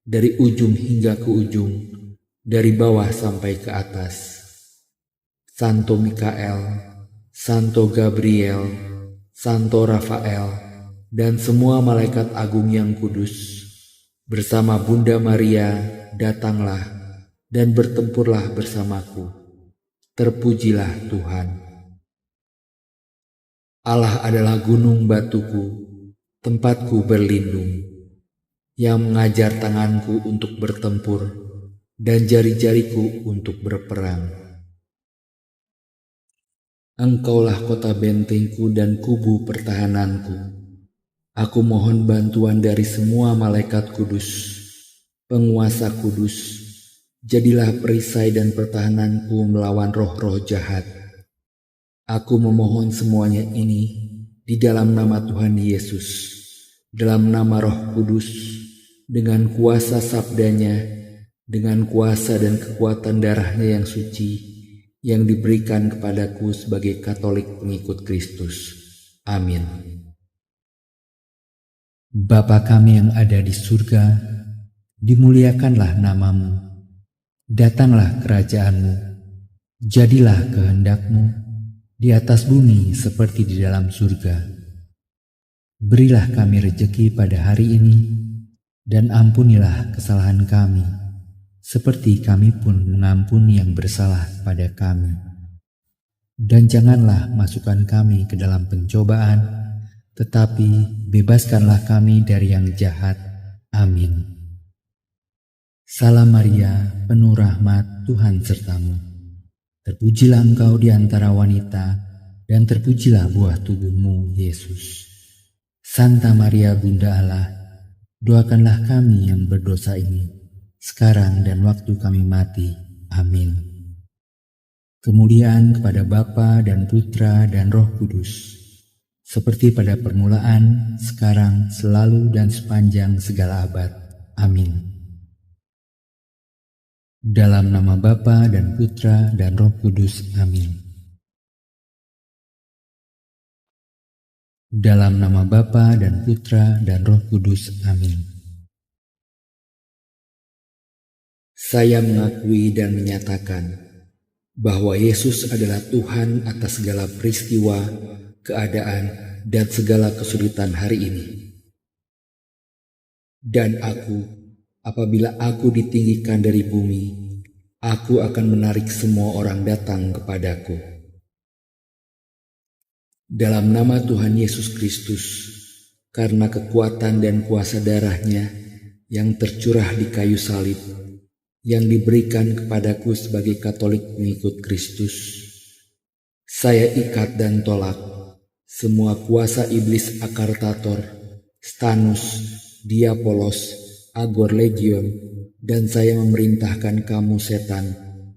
A: dari ujung hingga ke ujung, dari bawah sampai ke atas. Santo Mikael, Santo Gabriel, Santo Rafael, dan semua malaikat agung yang kudus, bersama Bunda Maria, datanglah dan bertempurlah bersamaku. Terpujilah Tuhan. Allah adalah gunung batuku, tempatku berlindung, yang mengajar tanganku untuk bertempur dan jari-jariku untuk berperang. Engkaulah kota bentengku dan kubu pertahananku. Aku mohon bantuan dari semua malaikat kudus, penguasa kudus. Jadilah perisai dan pertahananku melawan roh-roh jahat. Aku memohon semuanya ini di dalam nama Tuhan Yesus, dalam nama Roh Kudus, dengan kuasa sabdanya, dengan kuasa dan kekuatan darahnya yang suci, yang diberikan kepadaku sebagai Katolik pengikut Kristus. Amin.
B: Bapa kami yang ada di surga, dimuliakanlah namamu. Datanglah kerajaan-Mu. Jadilah kehendak-Mu di atas bumi seperti di dalam surga. Berilah kami rejeki pada hari ini, dan ampunilah kesalahan kami, seperti kami pun mengampuni yang bersalah pada kami. Dan janganlah masukkan kami ke dalam pencobaan, tetapi bebaskanlah kami dari yang jahat. Amin. Salam Maria, penuh rahmat, Tuhan sertamu. Terpujilah engkau di antara wanita, dan terpujilah buah tubuhmu, Yesus. Santa Maria Bunda Allah, doakanlah kami yang berdosa ini, sekarang dan waktu kami mati. Amin. Kemuliaan kepada Bapa dan Putra dan Roh Kudus, seperti pada permulaan, sekarang, selalu, dan sepanjang segala abad. Amin. Dalam nama Bapa dan Putra dan Roh Kudus. Amin. Dalam nama Bapa dan Putra dan Roh Kudus. Amin.
A: Saya mengakui dan menyatakan bahwa Yesus adalah Tuhan atas segala peristiwa, keadaan, dan segala kesulitan hari ini. Dan apabila aku ditinggikan dari bumi, aku akan menarik semua orang datang kepadaku. Dalam nama Tuhan Yesus Kristus, karena kekuatan dan kuasa darah-Nya yang tercurah di kayu salib, yang diberikan kepadaku sebagai Katolik pengikut Kristus, saya ikat dan tolak semua kuasa iblis Akartator, Stanus, Diapolos, Agor Legion, dan saya memerintahkan kamu setan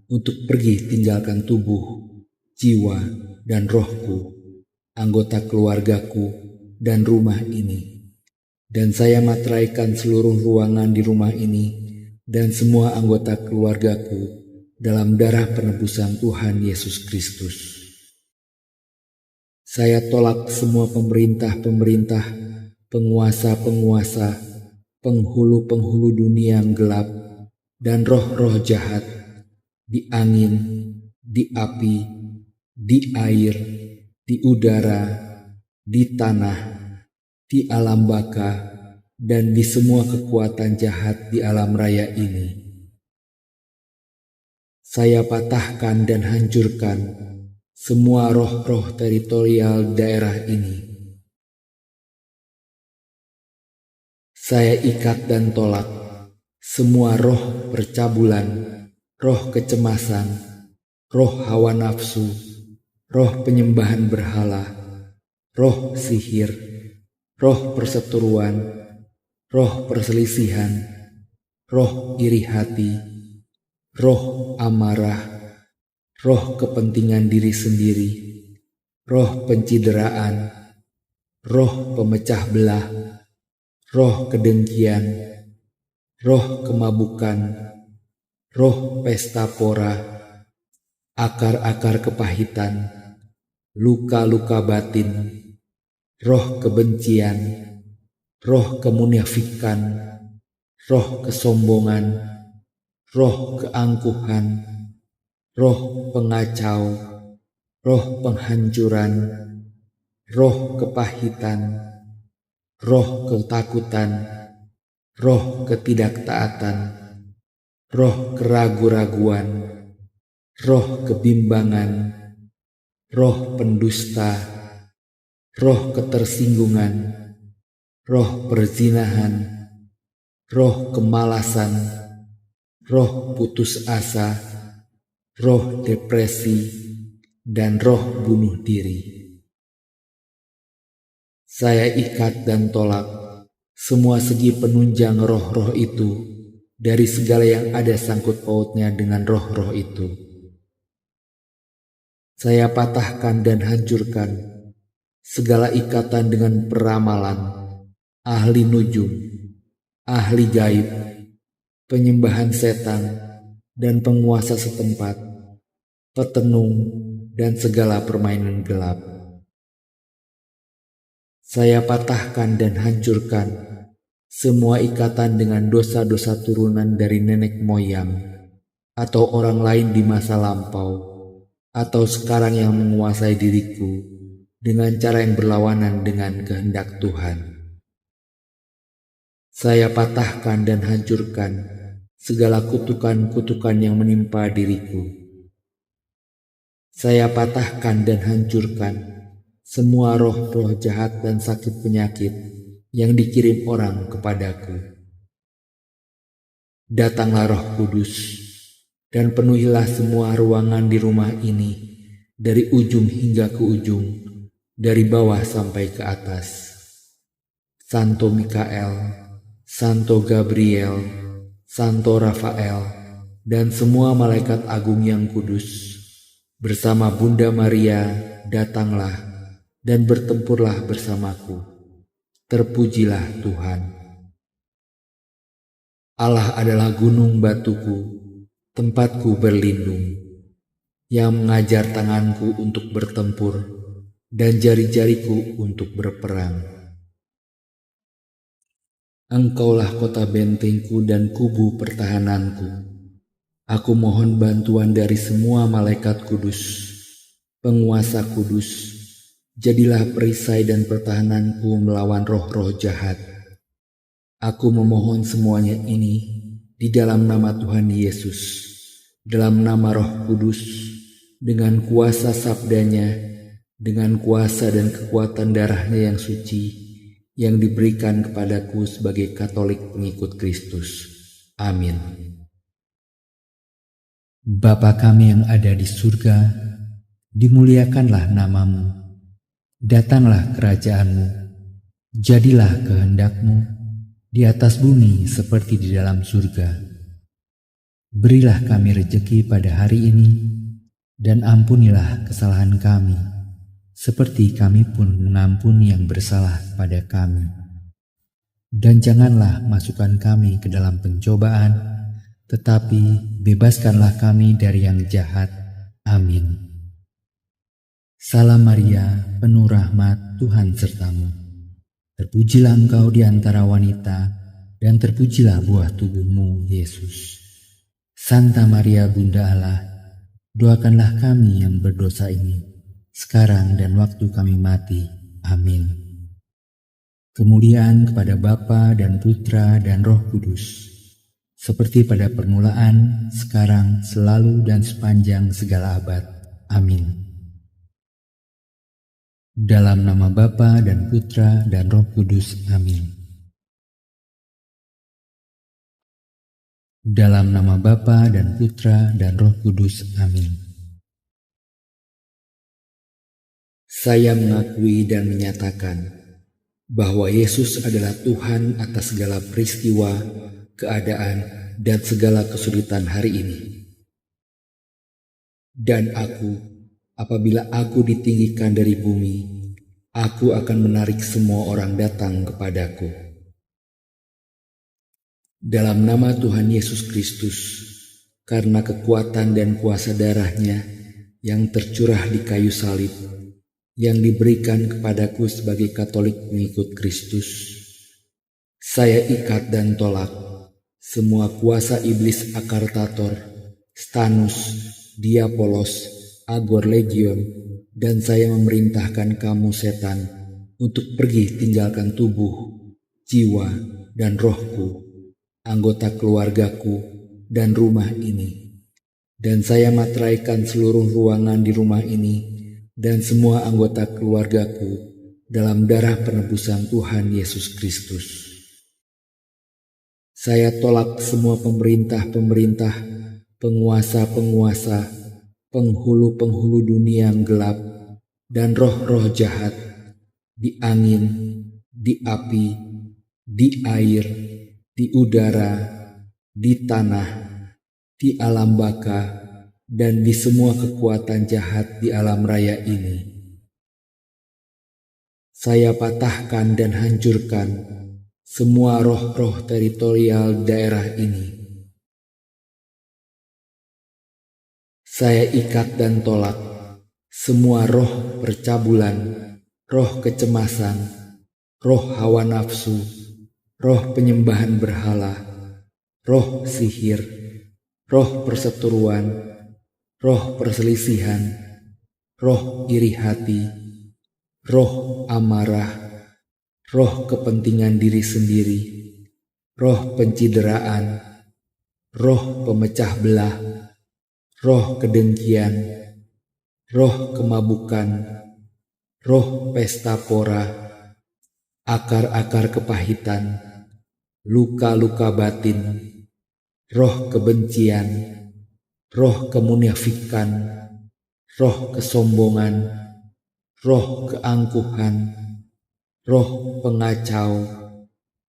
A: untuk pergi tinggalkan tubuh, jiwa, dan rohku, anggota keluargaku, dan rumah ini. Dan saya materaikan seluruh ruangan di rumah ini dan semua anggota keluargaku dalam darah penebusan Tuhan Yesus Kristus. Saya tolak semua pemerintah-pemerintah, penguasa-penguasa, penghulu-penghulu dunia yang gelap, dan roh-roh jahat di angin, di api, di air, di udara, di tanah, di alam baka, dan di semua kekuatan jahat di alam raya ini. Saya patahkan dan hancurkan semua roh-roh teritorial daerah ini. Saya ikat dan tolak semua roh percabulan, roh kecemasan, roh hawa nafsu, roh penyembahan berhala, roh sihir, roh perseteruan, roh perselisihan, roh iri hati, roh amarah, roh kepentingan diri sendiri, roh pencideraan, roh pemecah belah, roh kedengkian, roh kemabukan, roh pesta pora, akar-akar kepahitan, luka-luka batin, roh kebencian, roh kemunafikan, roh kesombongan, roh keangkuhan, roh pengacau, roh penghancuran, roh kepahitan, roh ketakutan, roh ketidaktaatan, roh keragu-raguan, roh kebimbangan, roh pendusta, roh ketersinggungan, roh perzinahan, roh kemalasan, roh putus asa, roh depresi, dan roh bunuh diri. Saya ikat dan tolak semua segi penunjang roh-roh itu dari segala yang ada sangkut pautnya dengan roh-roh itu. Saya patahkan dan hancurkan segala ikatan dengan peramalan, ahli nujum, ahli gaib, penyembahan setan, dan penguasa setempat, petenung, dan segala permainan gelap. Saya patahkan dan hancurkan semua ikatan dengan dosa-dosa turunan dari nenek moyang, atau orang lain di masa lampau, atau sekarang yang menguasai diriku dengan cara yang berlawanan dengan kehendak Tuhan. Saya patahkan dan hancurkan segala kutukan-kutukan yang menimpa diriku. Saya patahkan dan hancurkan semua roh-roh jahat dan sakit penyakit yang dikirim orang kepadaku. Datanglah Roh Kudus dan penuhilah semua ruangan di rumah ini dari ujung hingga ke ujung, dari bawah sampai ke atas. Santo Mikael, Santo Gabriel, Santo Rafael, dan semua malaikat agung yang kudus, bersama Bunda Maria, datanglah dan bertempurlah bersamaku. Terpujilah Tuhan. Allah adalah gunung batuku, tempatku berlindung, yang mengajar tanganku untuk bertempur dan jari-jariku untuk berperang. Engkaulah kota bentengku dan kubu pertahananku. Aku mohon bantuan dari semua malaikat kudus, penguasa kudus. Jadilah perisai dan pertahananku melawan roh-roh jahat. Aku memohon semuanya ini di dalam nama Tuhan Yesus, dalam nama Roh Kudus, dengan kuasa sabdanya, dengan kuasa dan kekuatan darahnya yang suci, yang diberikan kepadaku sebagai Katolik pengikut Kristus. Amin.
B: Bapa kami yang ada di surga, dimuliakanlah namamu. Datanglah kerajaanmu. Jadilah kehendak-Mu di atas bumi seperti di dalam surga. Berilah kami rejeki pada hari ini, dan ampunilah kesalahan kami, seperti kami pun mengampuni yang bersalah pada kami. Dan janganlah masukkan kami ke dalam pencobaan, tetapi bebaskanlah kami dari yang jahat. Amin. Salam Maria, penuh rahmat, Tuhan sertamu. Terpujilah engkau di antara wanita, dan terpujilah buah tubuhmu, Yesus. Santa Maria Bunda Allah, doakanlah kami yang berdosa ini, sekarang dan waktu kami mati. Amin. Kemuliaan kepada Bapa dan Putra dan Roh Kudus, seperti pada permulaan, sekarang, selalu, dan sepanjang segala abad. Amin. Dalam nama Bapa dan Putra dan Roh Kudus. Amin. Dalam nama Bapa dan Putra dan Roh Kudus. Amin.
A: Saya mengakui dan menyatakan bahwa Yesus adalah Tuhan atas segala peristiwa, keadaan, dan segala kesulitan hari ini. Dan apabila aku ditinggikan dari bumi, aku akan menarik semua orang datang kepadaku. Dalam nama Tuhan Yesus Kristus, karena kekuatan dan kuasa darahnya yang tercurah di kayu salib, yang diberikan kepadaku sebagai Katolik pengikut Kristus, saya ikat dan tolak semua kuasa iblis Akartator, Stanus, Diapolos, Agor Legion, dan saya memerintahkan kamu setan untuk pergi tinggalkan tubuh, jiwa, dan rohku, anggota keluargaku, dan rumah ini. Dan saya materaikan seluruh ruangan di rumah ini dan semua anggota keluargaku dalam darah penebusan Tuhan Yesus Kristus. Saya tolak semua pemerintah-pemerintah, penguasa-penguasa, penghulu-penghulu dunia yang gelap, dan roh-roh jahat di angin, di api, di air, di udara, di tanah, di alam baka, dan di semua kekuatan jahat di alam raya ini. Saya patahkan dan hancurkan semua roh-roh teritorial daerah ini. Saya ikat dan tolak semua roh percabulan, roh kecemasan, roh hawa nafsu, roh penyembahan berhala, roh sihir, roh perseteruan, roh perselisihan, roh iri hati, roh amarah, roh kepentingan diri sendiri, roh pencideraan, roh pemecah belah, roh kedengkian, roh kemabukan, roh pesta pora, akar-akar kepahitan, luka-luka batin, roh kebencian, roh kemunafikan, roh kesombongan, roh keangkuhan, roh pengacau,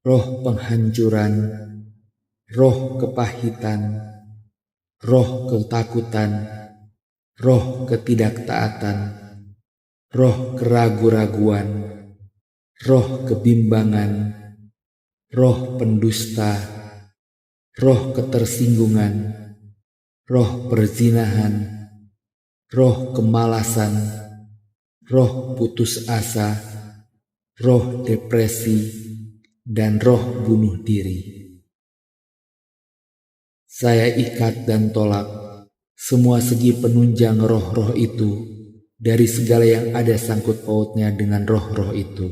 A: roh penghancuran, roh kepahitan, roh ketakutan, roh ketidaktaatan, roh keraguan-raguan, roh kebimbangan, roh pendusta, roh ketersinggungan, roh perzinahan, roh kemalasan, roh putus asa, roh depresi, dan roh bunuh diri. Saya ikat dan tolak semua segi penunjang roh-roh itu dari segala yang ada sangkut pautnya dengan roh-roh itu.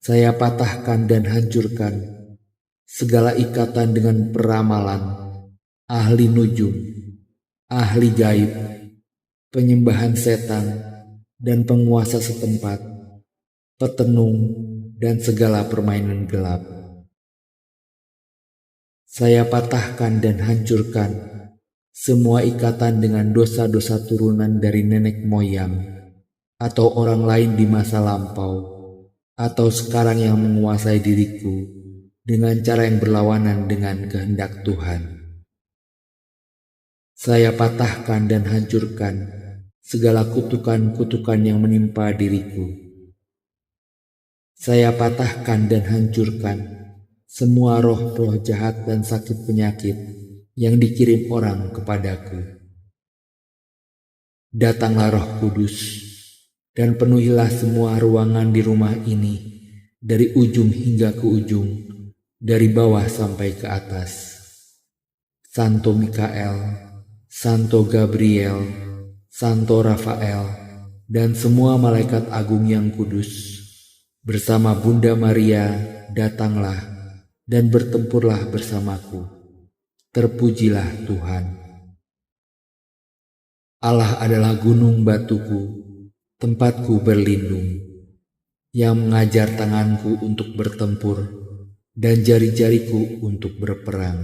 A: Saya patahkan dan hancurkan segala ikatan dengan peramalan, ahli nujum, ahli gaib, penyembahan setan, dan penguasa setempat, petenung, dan segala permainan gelap. Saya patahkan dan hancurkan semua ikatan dengan dosa-dosa turunan dari nenek moyang, atau orang lain di masa lampau, atau sekarang yang menguasai diriku dengan cara yang berlawanan dengan kehendak Tuhan. Saya patahkan dan hancurkan segala kutukan-kutukan yang menimpa diriku. Saya patahkan dan hancurkan semua roh-roh jahat dan sakit penyakit yang dikirim orang kepadaku. Datanglah Roh Kudus dan penuhilah semua ruangan di rumah ini dari ujung hingga ke ujung, dari bawah sampai ke atas. Santo Mikael, Santo Gabriel, Santo Rafael, dan semua malaikat agung yang kudus, bersama Bunda Maria, datanglah dan bertempurlah bersamaku. Terpujilah Tuhan. Allah adalah gunung batuku, tempatku berlindung, yang mengajar tanganku untuk bertempur dan jari-jariku untuk berperang.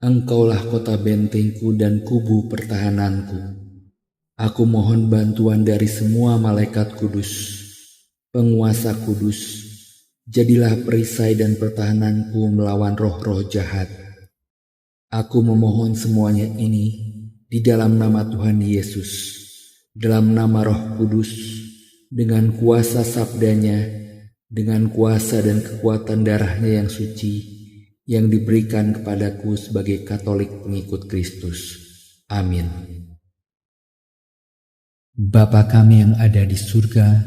A: Engkaulah kota bentengku dan kubu pertahananku. Aku mohon bantuan dari semua malaikat kudus, penguasa kudus. Jadilah perisai dan pertahananku melawan roh-roh jahat. Aku memohon semuanya ini di dalam nama Tuhan Yesus, dalam nama Roh Kudus, dengan kuasa sabdanya, dengan kuasa dan kekuatan darahnya yang suci, yang diberikan kepadaku sebagai Katolik pengikut Kristus. Amin.
B: Bapa kami yang ada di surga,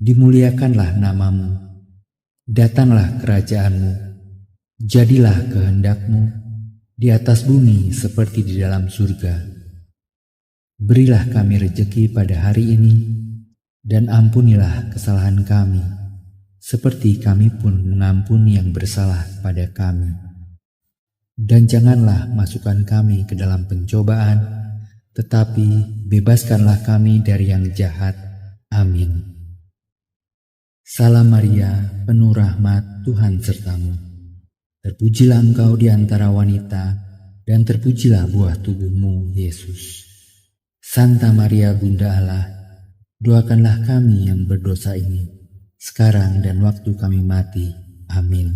B: dimuliakanlah namamu. Datanglah kerajaanmu, jadilah kehendak-Mu di atas bumi seperti di dalam surga. Berilah kami rejeki pada hari ini, dan ampunilah kesalahan kami, seperti kami pun mengampuni yang bersalah pada kami. Dan janganlah masukkan kami ke dalam pencobaan, tetapi bebaskanlah kami dari yang jahat. Amin. Salam Maria, penuh rahmat, Tuhan sertamu. Terpujilah engkau di antara wanita, dan terpujilah buah tubuhmu, Yesus. Santa Maria Bunda Allah, doakanlah kami yang berdosa ini, sekarang dan waktu kami mati. Amin.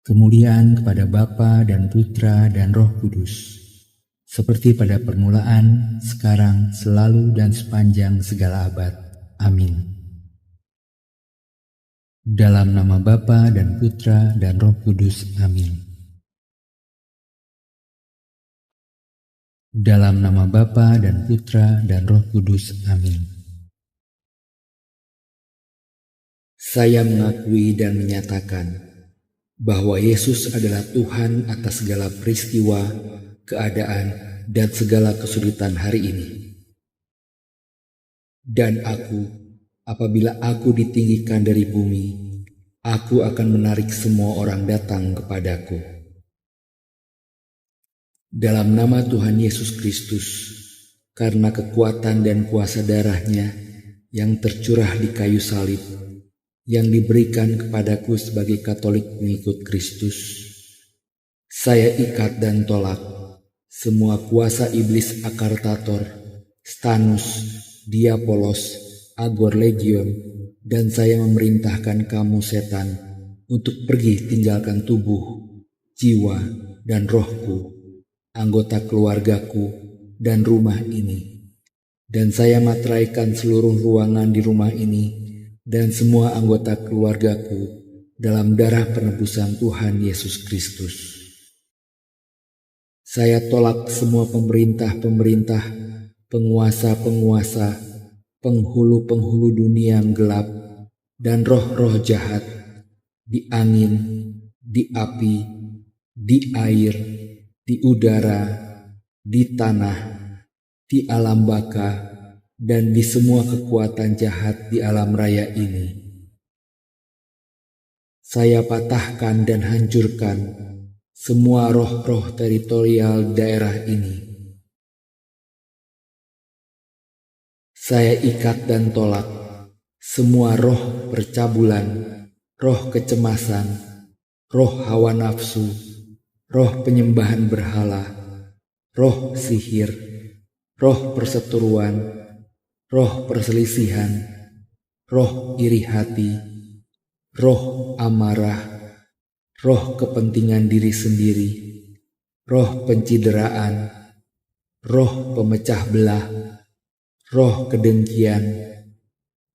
B: Kemuliaan kepada Bapa dan Putra dan Roh Kudus, seperti pada permulaan, sekarang, selalu, dan sepanjang segala abad. Amin. Dalam nama Bapa dan Putra dan Roh Kudus. Amin. Dalam nama Bapa dan Putra dan Roh Kudus. Amin.
A: Saya mengakui dan menyatakan bahwa Yesus adalah Tuhan atas segala peristiwa, keadaan, dan segala kesulitan hari ini. Dan apabila aku ditinggikan dari bumi, aku akan menarik semua orang datang kepadaku. Dalam nama Tuhan Yesus Kristus, karena kekuatan dan kuasa darah-Nya yang tercurah di kayu salib, yang diberikan kepadaku sebagai Katolik pengikut Kristus, saya ikat dan tolak semua kuasa iblis Akartator, Stanus, Diapolos, Agor Legion, dan saya memerintahkan kamu setan untuk pergi tinggalkan tubuh, jiwa, dan rohku, anggota keluargaku, dan rumah ini. Dan saya materaikan seluruh ruangan di rumah ini dan semua anggota keluargaku dalam darah penebusan Tuhan Yesus Kristus. Saya tolak semua pemerintah-pemerintah, penguasa-penguasa, penghulu-penghulu dunia yang gelap, dan roh-roh jahat di angin, di api, di air, di udara, di tanah, di alam baka, dan di semua kekuatan jahat di alam raya ini. Saya patahkan dan hancurkan semua roh-roh teritorial daerah ini. Saya ikat dan tolak semua roh percabulan, roh kecemasan, roh hawa nafsu, roh penyembahan berhala, roh sihir, roh perseteruan, roh perselisihan, roh iri hati, roh amarah, roh kepentingan diri sendiri, roh pencideraan, roh pemecah belah, roh kedengkian,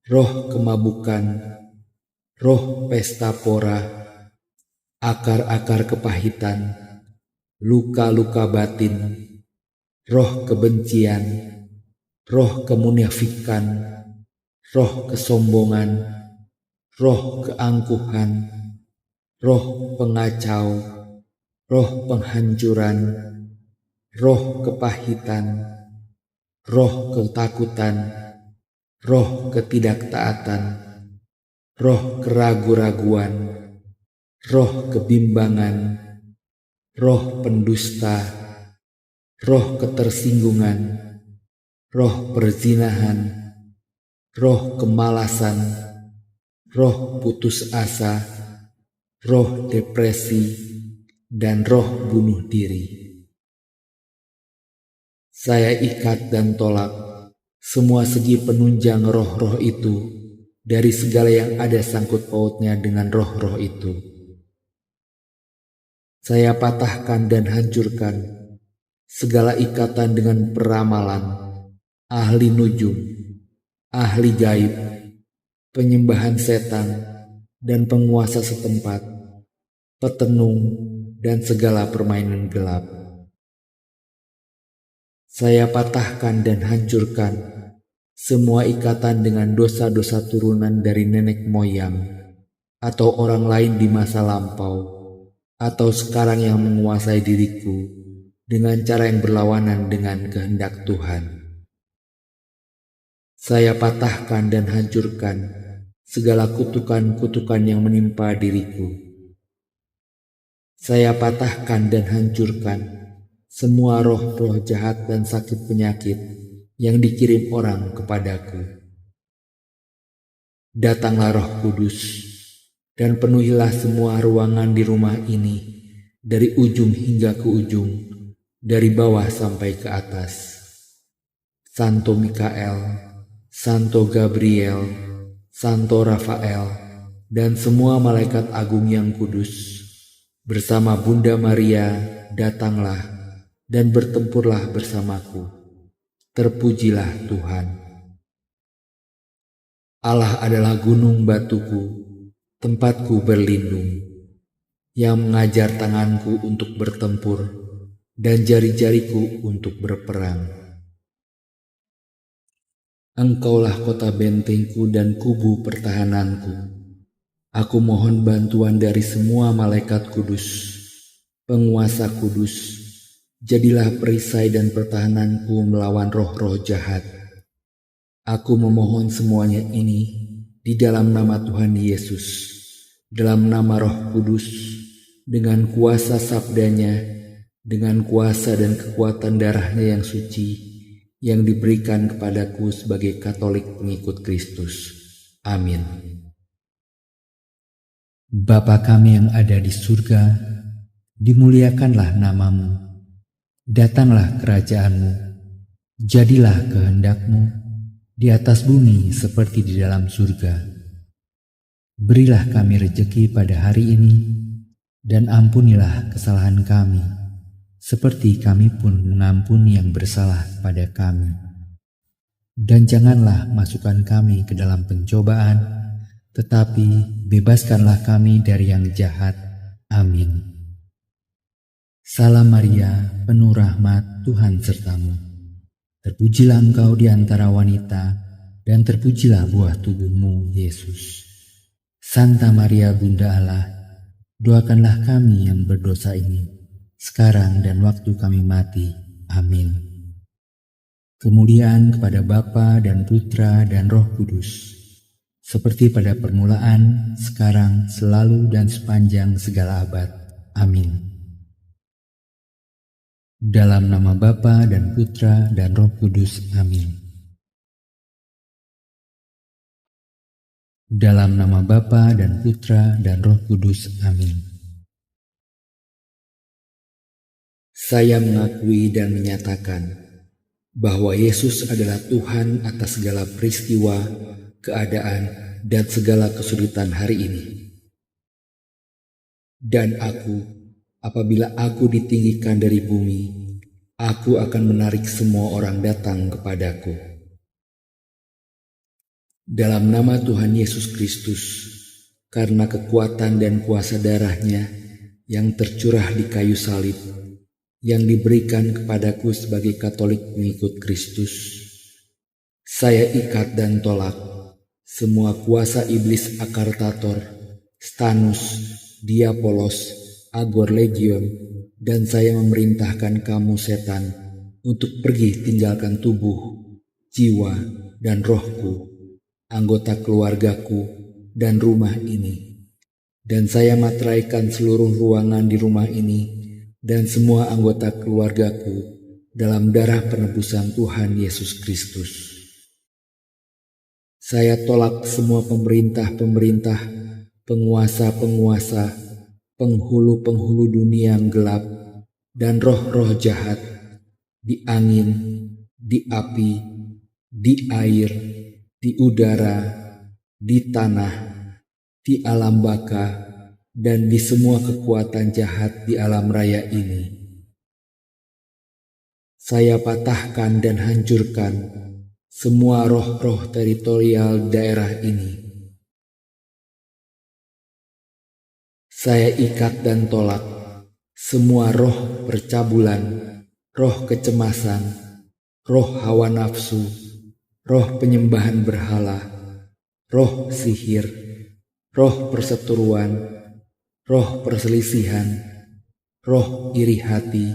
A: roh kemabukan, roh pesta pora, akar-akar kepahitan, luka-luka batin, roh kebencian, roh kemunafikan, roh kesombongan, roh keangkuhan, roh pengacau, roh penghancuran, roh kepahitan, roh ketakutan, roh ketidaktaatan, roh keragu-raguan, roh kebimbangan, roh pendusta, roh ketersinggungan, roh perzinahan, roh kemalasan, roh putus asa, roh depresi, dan roh bunuh diri. Saya ikat dan tolak semua segi penunjang roh-roh itu dari segala yang ada sangkut pautnya dengan roh-roh itu. Saya patahkan dan hancurkan segala ikatan dengan peramalan, ahli nujum, ahli gaib, penyembahan setan, dan penguasa setempat, petenung, dan segala permainan gelap. Saya patahkan dan hancurkan semua ikatan dengan dosa-dosa turunan dari nenek moyang, atau orang lain di masa lampau, atau sekarang yang menguasai diriku dengan cara yang berlawanan dengan kehendak Tuhan. Saya patahkan dan hancurkan segala kutukan-kutukan yang menimpa diriku. Saya patahkan dan hancurkan semua roh-roh jahat dan sakit penyakit yang dikirim orang kepadaku. Datanglah Roh Kudus dan penuhilah semua ruangan di rumah ini dari ujung hingga ke ujung, dari bawah sampai ke atas. Santo Mikael, Santo Gabriel, Santo Rafael, dan semua malaikat agung yang kudus, bersama Bunda Maria, datanglah dan bertempurlah bersamaku. Terpujilah Tuhan. Allah adalah gunung batuku, tempatku berlindung, yang mengajar tanganku untuk bertempur dan jari-jariku untuk berperang. Engkaulah kota bentengku dan kubu pertahananku. Aku mohon bantuan dari semua malaikat kudus, penguasa kudus. Jadilah perisai dan pertahananku melawan roh-roh jahat. Aku memohon semuanya ini di dalam nama Tuhan Yesus, dalam nama Roh Kudus, dengan kuasa sabdanya, dengan kuasa dan kekuatan darahnya yang suci, yang diberikan kepadaku sebagai Katolik pengikut Kristus. Amin.
B: Bapa kami yang ada di surga, dimuliakanlah namamu, datanglah kerajaanmu, jadilah kehendak-Mu di atas bumi seperti di dalam surga. Berilah kami rejeki pada hari ini, dan ampunilah kesalahan kami, seperti kami pun mengampuni yang bersalah pada kami. Dan janganlah masukkan kami ke dalam pencobaan, tetapi bebaskanlah kami dari yang jahat. Amin. Salam Maria, penuh rahmat, Tuhan sertamu. Terpujilah engkau di antara wanita, dan terpujilah buah tubuhmu, Yesus. Santa Maria Bunda Allah, doakanlah kami yang berdosa ini, sekarang dan waktu kami mati. Amin. Kemuliaan kepada Bapa dan Putra dan Roh Kudus, seperti pada permulaan, sekarang, selalu, dan sepanjang segala abad. Amin. Dalam nama Bapa dan Putra dan Roh Kudus. Amin. Dalam nama Bapa dan Putra dan Roh Kudus. Amin.
A: Saya mengakui dan menyatakan bahwa Yesus adalah Tuhan atas segala peristiwa, keadaan, dan segala kesulitan hari ini. Dan apabila aku ditinggikan dari bumi, aku akan menarik semua orang datang kepadaku. Dalam nama Tuhan Yesus Kristus, karena kekuatan dan kuasa darahnya yang tercurah di kayu salib, yang diberikan kepadaku sebagai Katolik pengikut Kristus, saya ikat dan tolak semua kuasa iblis Akartator, Stanus, Diapolos, Agor Legion, dan saya memerintahkan kamu setan untuk pergi tinggalkan tubuh, jiwa, dan rohku, anggota keluargaku, dan rumah ini. Dan saya materaikan seluruh ruangan di rumah ini dan semua anggota keluargaku dalam darah penebusan Tuhan Yesus Kristus. Saya tolak semua pemerintah-pemerintah, penguasa-penguasa, penghulu-penghulu dunia yang gelap, dan roh-roh jahat di angin, di api, di air, di udara, di tanah, di alam baka, dan di semua kekuatan jahat di alam raya ini. Saya patahkan dan hancurkan semua roh-roh teritorial daerah ini. Saya ikat dan tolak semua roh percabulan, roh kecemasan, roh hawa nafsu, roh penyembahan berhala, roh sihir, roh perseteruan, roh perselisihan, roh iri hati,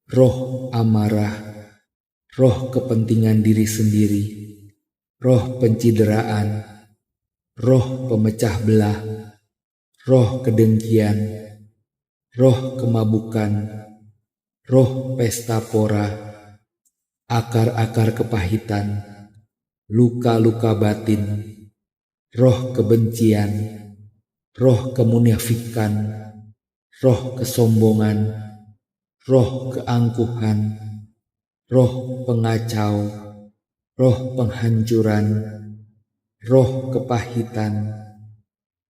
A: roh amarah, roh kepentingan diri sendiri, roh pencideraan, roh pemecah belah, roh kedengkian, roh kemabukan, roh pesta pora, akar-akar kepahitan, luka-luka batin, roh kebencian, roh kemunafikan, roh kesombongan, roh keangkuhan, roh pengacau, roh penghancuran, roh kepahitan,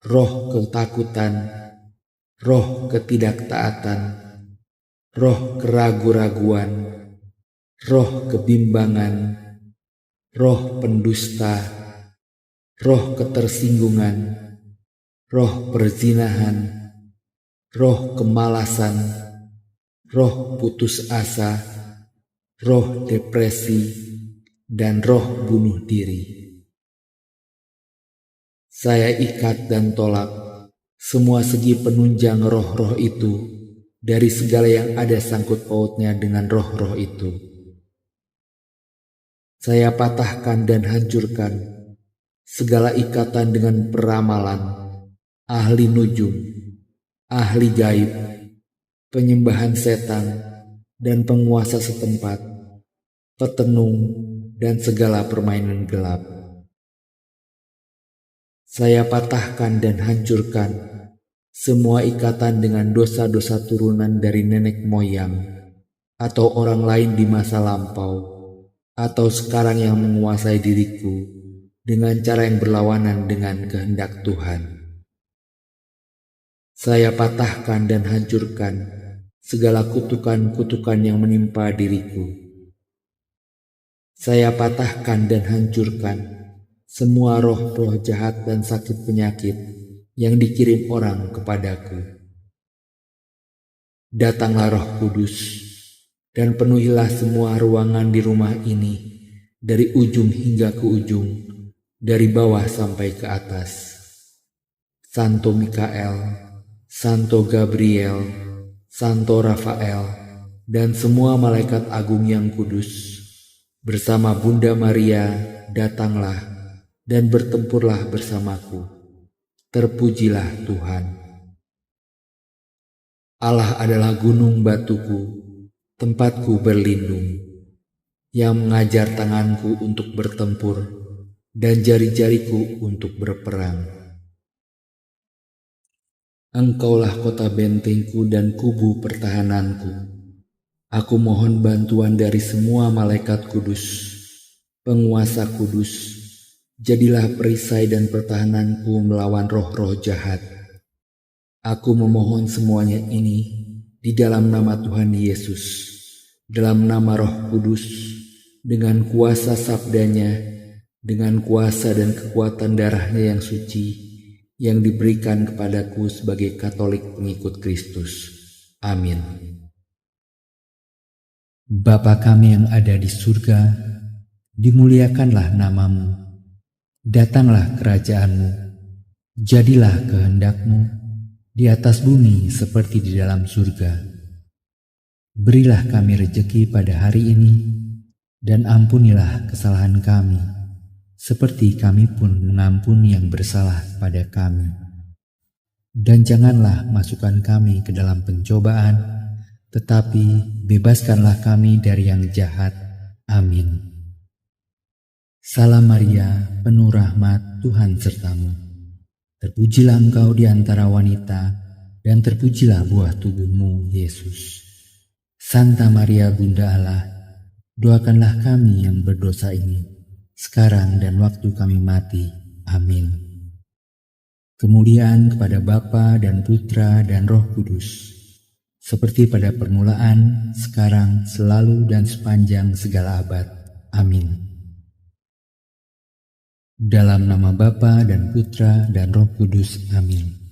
A: roh ketakutan, roh ketidaktaatan, roh keragu-raguan, roh kebimbangan, roh pendusta, roh ketersinggungan, roh perzinahan, roh kemalasan, roh putus asa, roh depresi, dan roh bunuh diri. Saya ikat dan tolak semua segi penunjang roh-roh itu dari segala yang ada sangkut pautnya dengan roh-roh itu. Saya patahkan dan hancurkan segala ikatan dengan peramalan, ahli nujum, ahli gaib, penyembahan setan, dan penguasa setempat, petenung, dan segala permainan gelap. Saya patahkan dan hancurkan semua ikatan dengan dosa-dosa turunan dari nenek moyang, atau orang lain di masa lampau, atau sekarang yang menguasai diriku dengan cara yang berlawanan dengan kehendak Tuhan. Saya patahkan dan hancurkan segala kutukan-kutukan yang menimpa diriku. Saya patahkan dan hancurkan semua roh-roh jahat dan sakit penyakit yang dikirim orang kepadaku. Datanglah Roh Kudus dan penuhilah semua ruangan di rumah ini dari ujung hingga ke ujung, dari bawah sampai ke atas. Santo Mikael, Santo Gabriel, Santo Rafael, dan semua malaikat agung yang kudus, bersama Bunda Maria, datanglah dan bertempurlah bersamaku. Terpujilah Tuhan. Allah adalah gunung batuku, tempatku berlindung, yang mengajar tanganku untuk bertempur dan jari-jariku untuk berperang. Engkaulah kota bentengku dan kubu pertahananku. Aku mohon bantuan dari semua malaikat kudus, penguasa kudus. Jadilah perisai dan pertahananku melawan roh-roh jahat. Aku memohon semuanya ini di dalam nama Tuhan Yesus, dalam nama Roh Kudus, dengan kuasa sabdanya, dengan kuasa dan kekuatan darahnya yang suci, yang diberikan kepadaku sebagai Katolik pengikut Kristus. Amin.
B: Bapa kami yang ada di surga, dimuliakanlah namamu. Datanglah kerajaanmu, jadilah kehendak-Mu di atas bumi seperti di dalam surga. Berilah kami rejeki pada hari ini, dan ampunilah kesalahan kami, seperti kami pun mengampuni yang bersalah pada kami. Dan janganlah masukkan kami ke dalam pencobaan, tetapi bebaskanlah kami dari yang jahat. Amin. Salam Maria, penuh rahmat, Tuhan sertamu. Terpujilah engkau di antara wanita, dan terpujilah buah tubuhmu, Yesus. Santa Maria Bunda Allah, doakanlah kami yang berdosa ini, sekarang dan waktu kami mati. Amin. Kemuliaan kepada Bapa dan Putra dan Roh Kudus, seperti pada permulaan, sekarang, selalu, dan sepanjang segala abad. Amin. Dalam nama Bapa dan Putra dan Roh Kudus. Amin.